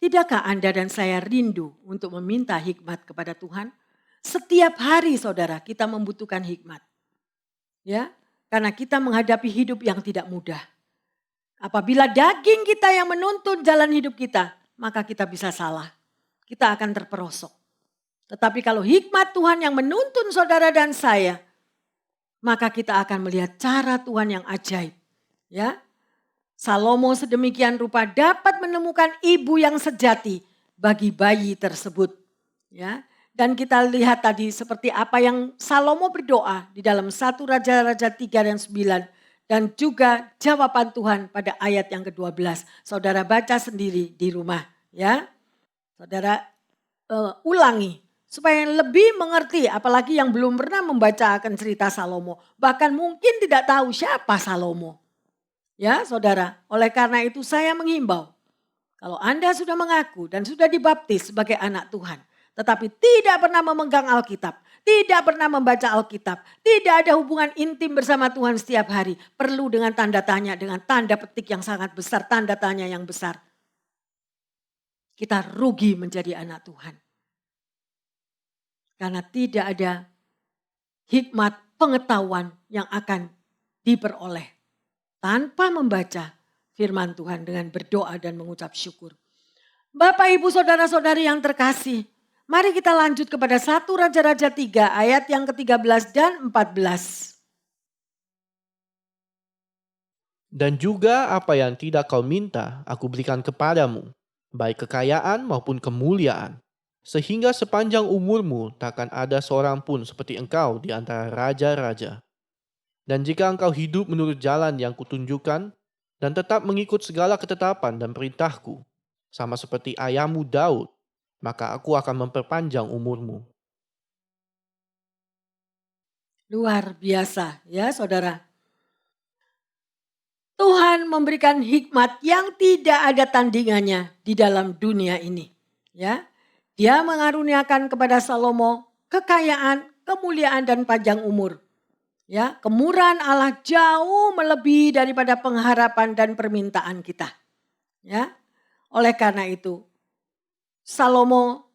Tidakkah Anda dan saya rindu untuk meminta hikmat kepada Tuhan? Setiap hari saudara kita membutuhkan hikmat. Ya, karena kita menghadapi hidup yang tidak mudah. Apabila daging kita yang menuntun jalan hidup kita, maka kita bisa salah. Kita akan terperosok. Tetapi kalau hikmat Tuhan yang menuntun saudara dan saya, maka kita akan melihat cara Tuhan yang ajaib. Ya, Salomo sedemikian rupa dapat menemukan ibu yang sejati bagi bayi tersebut. Ya, dan kita lihat tadi seperti apa yang Salomo berdoa di dalam 1 Raja-Raja 3 dan 9 dan juga jawaban Tuhan pada ayat yang ke-12. Saudara baca sendiri di rumah ya. Saudara ulangi supaya lebih mengerti, apalagi yang belum pernah membaca akan cerita Salomo. Bahkan mungkin tidak tahu siapa Salomo. Ya saudara, oleh karena itu saya menghimbau. Kalau Anda sudah mengaku dan sudah dibaptis sebagai anak Tuhan, tetapi tidak pernah memegang Alkitab, tidak pernah membaca Alkitab, tidak ada hubungan intim bersama Tuhan setiap hari, perlu dengan tanda tanya, dengan tanda petik yang sangat besar, tanda tanya yang besar. Kita rugi menjadi anak Tuhan. Karena tidak ada hikmat pengetahuan yang akan diperoleh tanpa membaca firman Tuhan dengan berdoa dan mengucap syukur. Bapak, Ibu, Saudara-saudari yang terkasih, mari kita lanjut kepada 1 Raja-Raja 3 ayat yang ke-13 dan 14. Dan juga apa yang tidak kau minta, aku berikan kepadamu, baik kekayaan maupun kemuliaan, sehingga sepanjang umurmu takkan ada seorang pun seperti engkau di antara raja-raja. Dan jika engkau hidup menurut jalan yang kutunjukkan, dan tetap mengikut segala ketetapan dan perintahku, sama seperti ayahmu Daud, maka aku akan memperpanjang umurmu. Luar biasa ya saudara. Tuhan memberikan hikmat yang tidak ada tandingannya di dalam dunia ini. Ya, Dia mengaruniakan kepada Salomo kekayaan, kemuliaan dan panjang umur. Ya, kemurahan Allah jauh melebihi daripada pengharapan dan permintaan kita. Ya, oleh karena itu, Salomo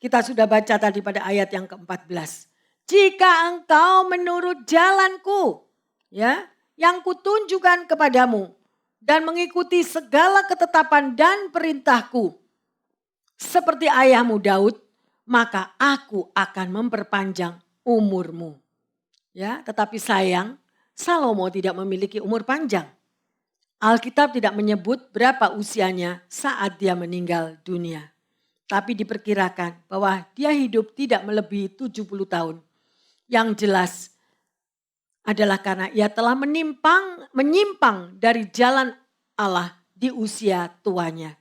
kita sudah baca tadi pada ayat yang ke-14. Jika engkau menurut jalanku, ya, yang kutunjukkan kepadamu dan mengikuti segala ketetapan dan perintahku, seperti ayahmu Daud, maka aku akan memperpanjang umurmu. Ya, tetapi sayang, Salomo tidak memiliki umur panjang. Alkitab tidak menyebut berapa usianya saat dia meninggal dunia. Tapi diperkirakan bahwa dia hidup tidak melebihi 70 tahun. Yang jelas adalah karena ia telah menyimpang dari jalan Allah di usia tuanya.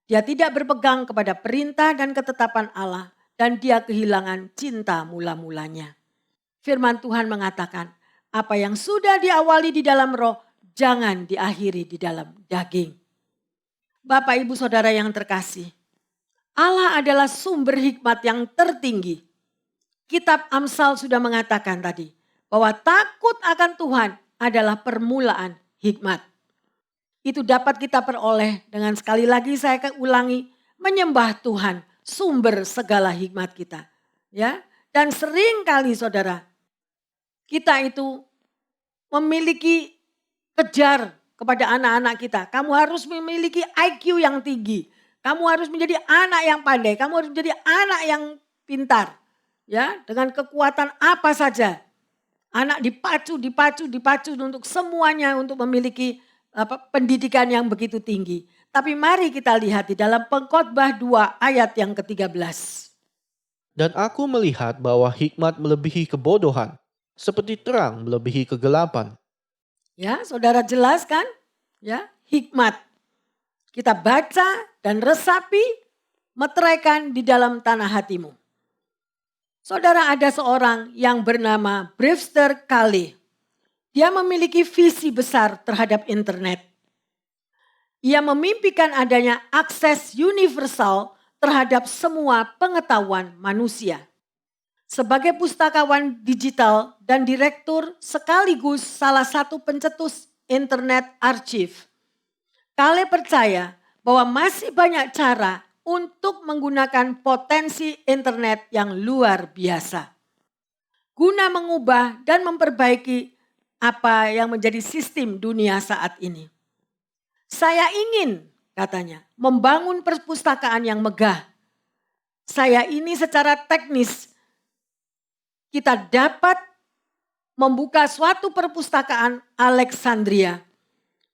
Dia tidak berpegang kepada perintah dan ketetapan Allah dan dia kehilangan cinta mula-mulanya. Firman Tuhan mengatakan, apa yang sudah diawali di dalam roh, jangan diakhiri di dalam daging. Bapak, Ibu, Saudara yang terkasih, Allah adalah sumber hikmat yang tertinggi. Kitab Amsal sudah mengatakan tadi, bahwa takut akan Tuhan adalah permulaan hikmat. Itu dapat kita peroleh dengan sekali lagi saya ulangi, menyembah Tuhan, sumber segala hikmat kita. Ya, dan sering kali saudara, kita itu memiliki kejar kepada anak-anak kita. Kamu harus memiliki IQ yang tinggi. Kamu harus menjadi anak yang pandai. Kamu harus menjadi anak yang pintar. Ya, dengan kekuatan apa saja. Anak dipacu untuk semuanya untuk memiliki pendidikan yang begitu tinggi. Tapi mari kita lihat di dalam Pengkhotbah 2 ayat yang ke-13. Dan aku melihat bahwa hikmat melebihi kebodohan, seperti terang melebihi kegelapan. Ya, saudara jelaskan, ya, hikmat. Kita baca dan resapi, meteraikan di dalam tanah hatimu. Saudara, ada seorang yang bernama Brewster Kale. Dia memiliki visi besar terhadap internet. Ia memimpikan adanya akses universal terhadap semua pengetahuan manusia. Sebagai pustakawan digital dan direktur sekaligus salah satu pencetus internet archive, Kale percaya bahwa masih banyak cara untuk menggunakan potensi internet yang luar biasa, guna mengubah dan memperbaiki apa yang menjadi sistem dunia saat ini. Saya ingin, katanya, membangun perpustakaan yang megah. Saya ini secara teknis, kita dapat membuka suatu perpustakaan Alexandria,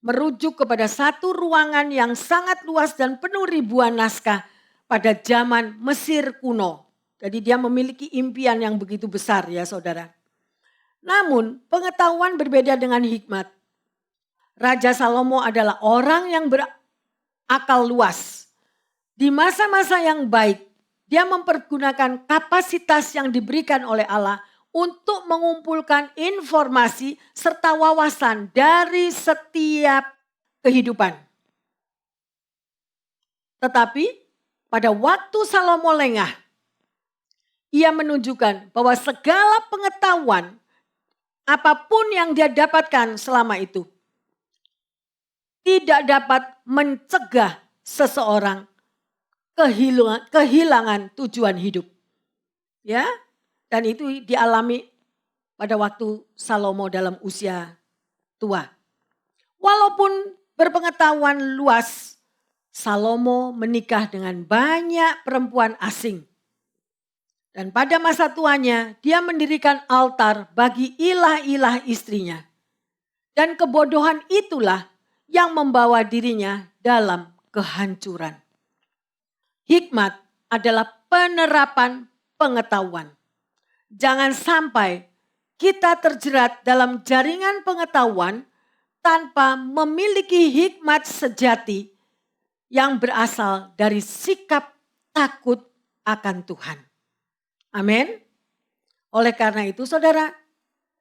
merujuk kepada satu ruangan yang sangat luas dan penuh ribuan naskah pada zaman Mesir kuno. Jadi dia memiliki impian yang begitu besar ya saudara. Namun pengetahuan berbeda dengan hikmat. Raja Salomo adalah orang yang berakal luas. Di masa-masa yang baik, dia mempergunakan kapasitas yang diberikan oleh Allah untuk mengumpulkan informasi serta wawasan dari setiap kehidupan. Tetapi pada waktu Salomo lengah, ia menunjukkan bahwa segala pengetahuan apapun yang dia dapatkan selama itu tidak dapat mencegah seseorang kehilangan tujuan hidup. Ya, dan itu dialami pada waktu Salomo dalam usia tua. Walaupun berpengetahuan luas, Salomo menikah dengan banyak perempuan asing. Dan pada masa tuanya, dia mendirikan altar bagi ilah-ilah istrinya. Dan kebodohan itulah yang membawa dirinya dalam kehancuran. Hikmat adalah penerapan pengetahuan. Jangan sampai kita terjerat dalam jaringan pengetahuan tanpa memiliki hikmat sejati yang berasal dari sikap takut akan Tuhan. Amin. Oleh karena itu saudara,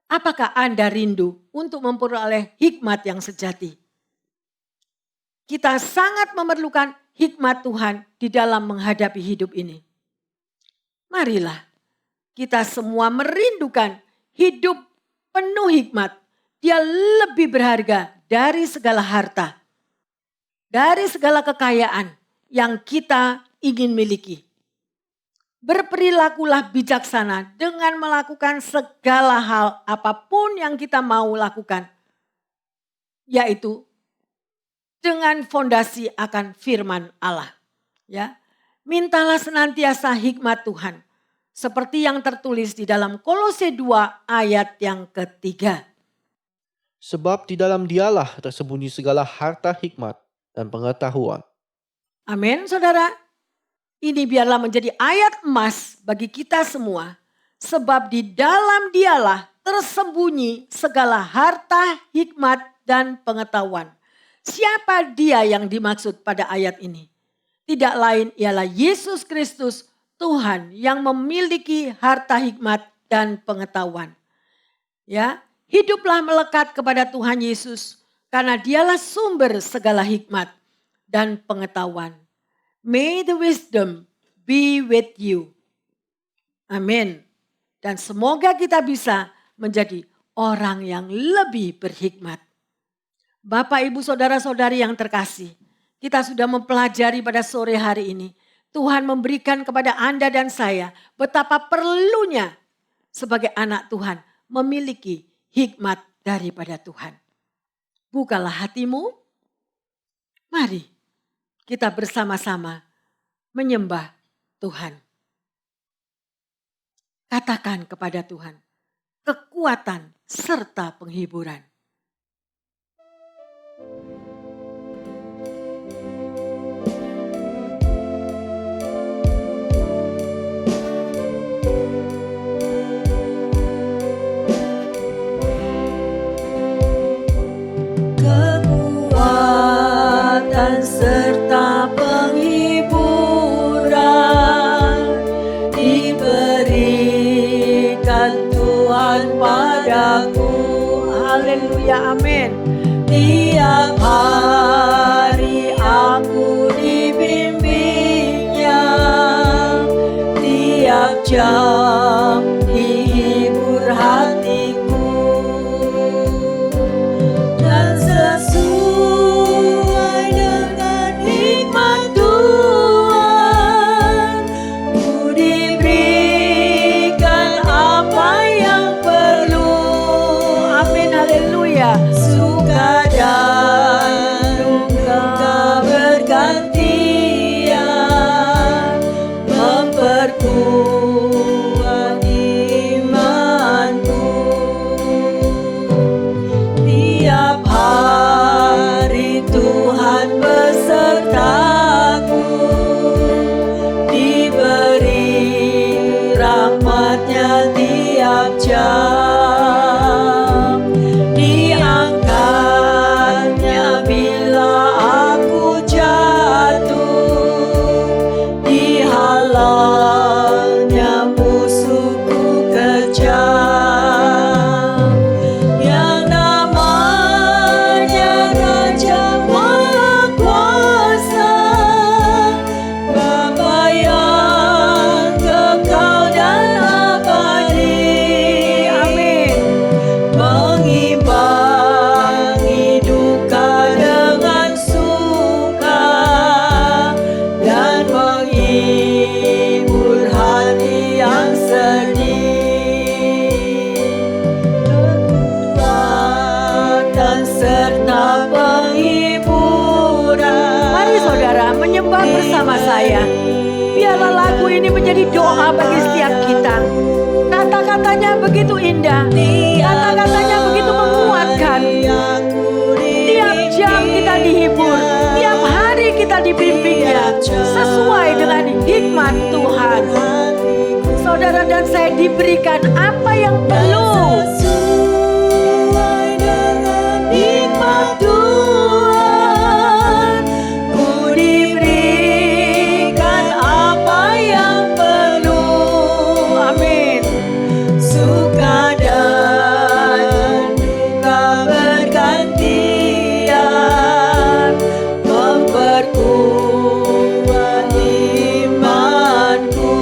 apakah Anda rindu untuk memperoleh hikmat yang sejati? Kita sangat memerlukan hikmat Tuhan di dalam menghadapi hidup ini. Marilah kita semua merindukan hidup penuh hikmat. Dia lebih berharga dari segala harta, dari segala kekayaan yang kita ingin miliki. Berperilakulah bijaksana dengan melakukan segala hal apapun yang kita mau lakukan, yaitu dengan fondasi akan firman Allah. Ya, mintalah senantiasa hikmat Tuhan, seperti yang tertulis di dalam Kolose 2 ayat yang ketiga. Sebab di dalam dialah tersembunyi segala harta hikmat dan pengetahuan. Amin, saudara. Ini biarlah menjadi ayat emas bagi kita semua. Sebab di dalam dialah tersembunyi segala harta hikmat dan pengetahuan. Siapa dia yang dimaksud pada ayat ini? Tidak lain ialah Yesus Kristus, Tuhan yang memiliki harta hikmat dan pengetahuan. Ya, hiduplah melekat kepada Tuhan Yesus karena dialah sumber segala hikmat dan pengetahuan. May the wisdom be with you. Amin. Dan semoga kita bisa menjadi orang yang lebih berhikmat. Bapak, Ibu, Saudara-saudari yang terkasih, kita sudah mempelajari pada sore hari ini. Tuhan memberikan kepada Anda dan saya betapa perlunya sebagai anak Tuhan memiliki hikmat daripada Tuhan. Bukalah hatimu, mari kita bersama-sama menyembah Tuhan. Katakan kepada Tuhan kekuatan serta penghiburan. Kekuatan serta penghiburan diberikan Tuhan padaku. Haleluya, amin. Tiap hari aku dibimbingnya, tiap jam dihibur hatiku, dan sesuai dengan hikmat Tuhan, ku diberikan apa yang perlu. Amin, haleluya. Suka dan duka bergantian, memperkuat imanku. Tiap hari Tuhan besertaku, diberi rahmat-Nya tiap jam. Diangkat ubah bersama saya. Biarlah lagu ini menjadi doa bagi setiap kita. Kata-katanya begitu indah. Kata-katanya begitu menguatkan. Tiap jam kita dihibur. Tiap hari kita dibimbingnya. Sesuai dengan hikmat Tuhan. Saudara dan saya diberikan apa yang perlu. Sesuai dengan hikmat Tuhan, ku diberikan apa yang perlu. Amin. Suka dan duka bergantian, memperkuat imanku.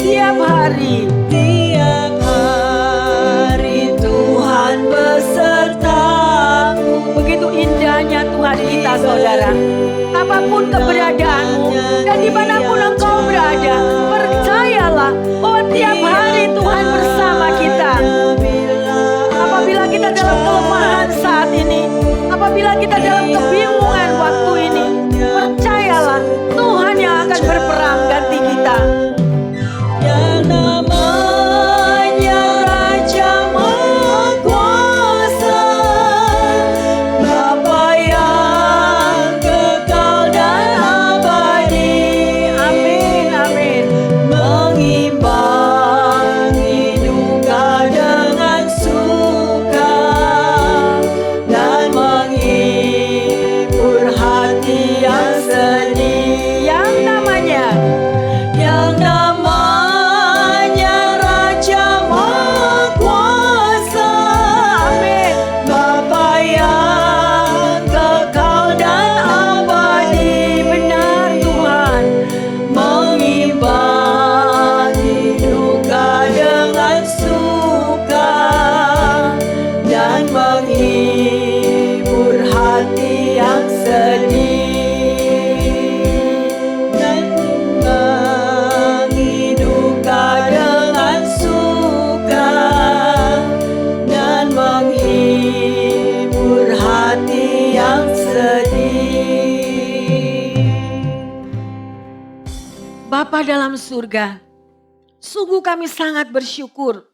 Tiap hari. Tiap hari Tuhan besertaku. Begitu indahnya Tuhan kita, saudara. Apapun keberadaanmu dan dimanapun engkau berada, percayalah bahwa tiap hari Tuhan bersama kita. Apabila kita dalam kelemahan saat ini, apabila kita dalam kebingungan waktu ini, percayalah Tuhan yang akan berperang ganti kita. Yang namanya Raja Maha Kuasa, Bapa yang kekal dan abadi. Amin, amin. Mengimbangi duka dengan suka dan menghibur hati yang sedih. Yang namanya Raja Maha Kuasa, amin. Bapa yang kekal dan abadi. Benar Tuhan. Mengimbangi duka dengan suka dan menghibur hati yang sedih. Dan mengimbangi duka dengan suka dan menghibur hati yang sedih. Bapa dalam surga, sungguh kami sangat bersyukur.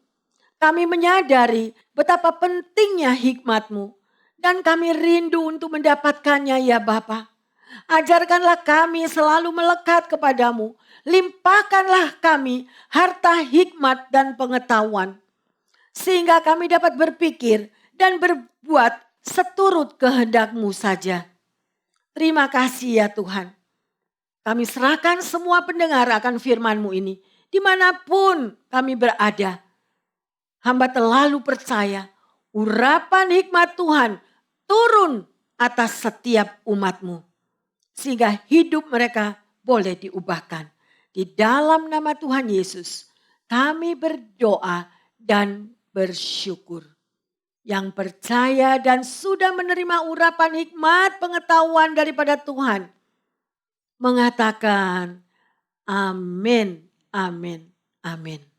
Kami menyadari betapa pentingnya hikmat-Mu. Dan kami rindu untuk mendapatkannya ya Bapa. Ajarkanlah kami selalu melekat kepadamu. Limpahkanlah kami harta hikmat dan pengetahuan. Sehingga kami dapat berpikir dan berbuat seturut kehendak-Mu saja. Terima kasih ya Tuhan. Kami serahkan semua pendengar akan firman-Mu ini. Dimanapun kami berada. Hamba terlalu percaya urapan hikmat Tuhan turun atas setiap umat-Mu. Sehingga hidup mereka boleh diubahkan. Di dalam nama Tuhan Yesus kami berdoa dan bersyukur. Yang percaya dan sudah menerima urapan hikmat pengetahuan daripada Tuhan. Mengatakan amin, amin, amin.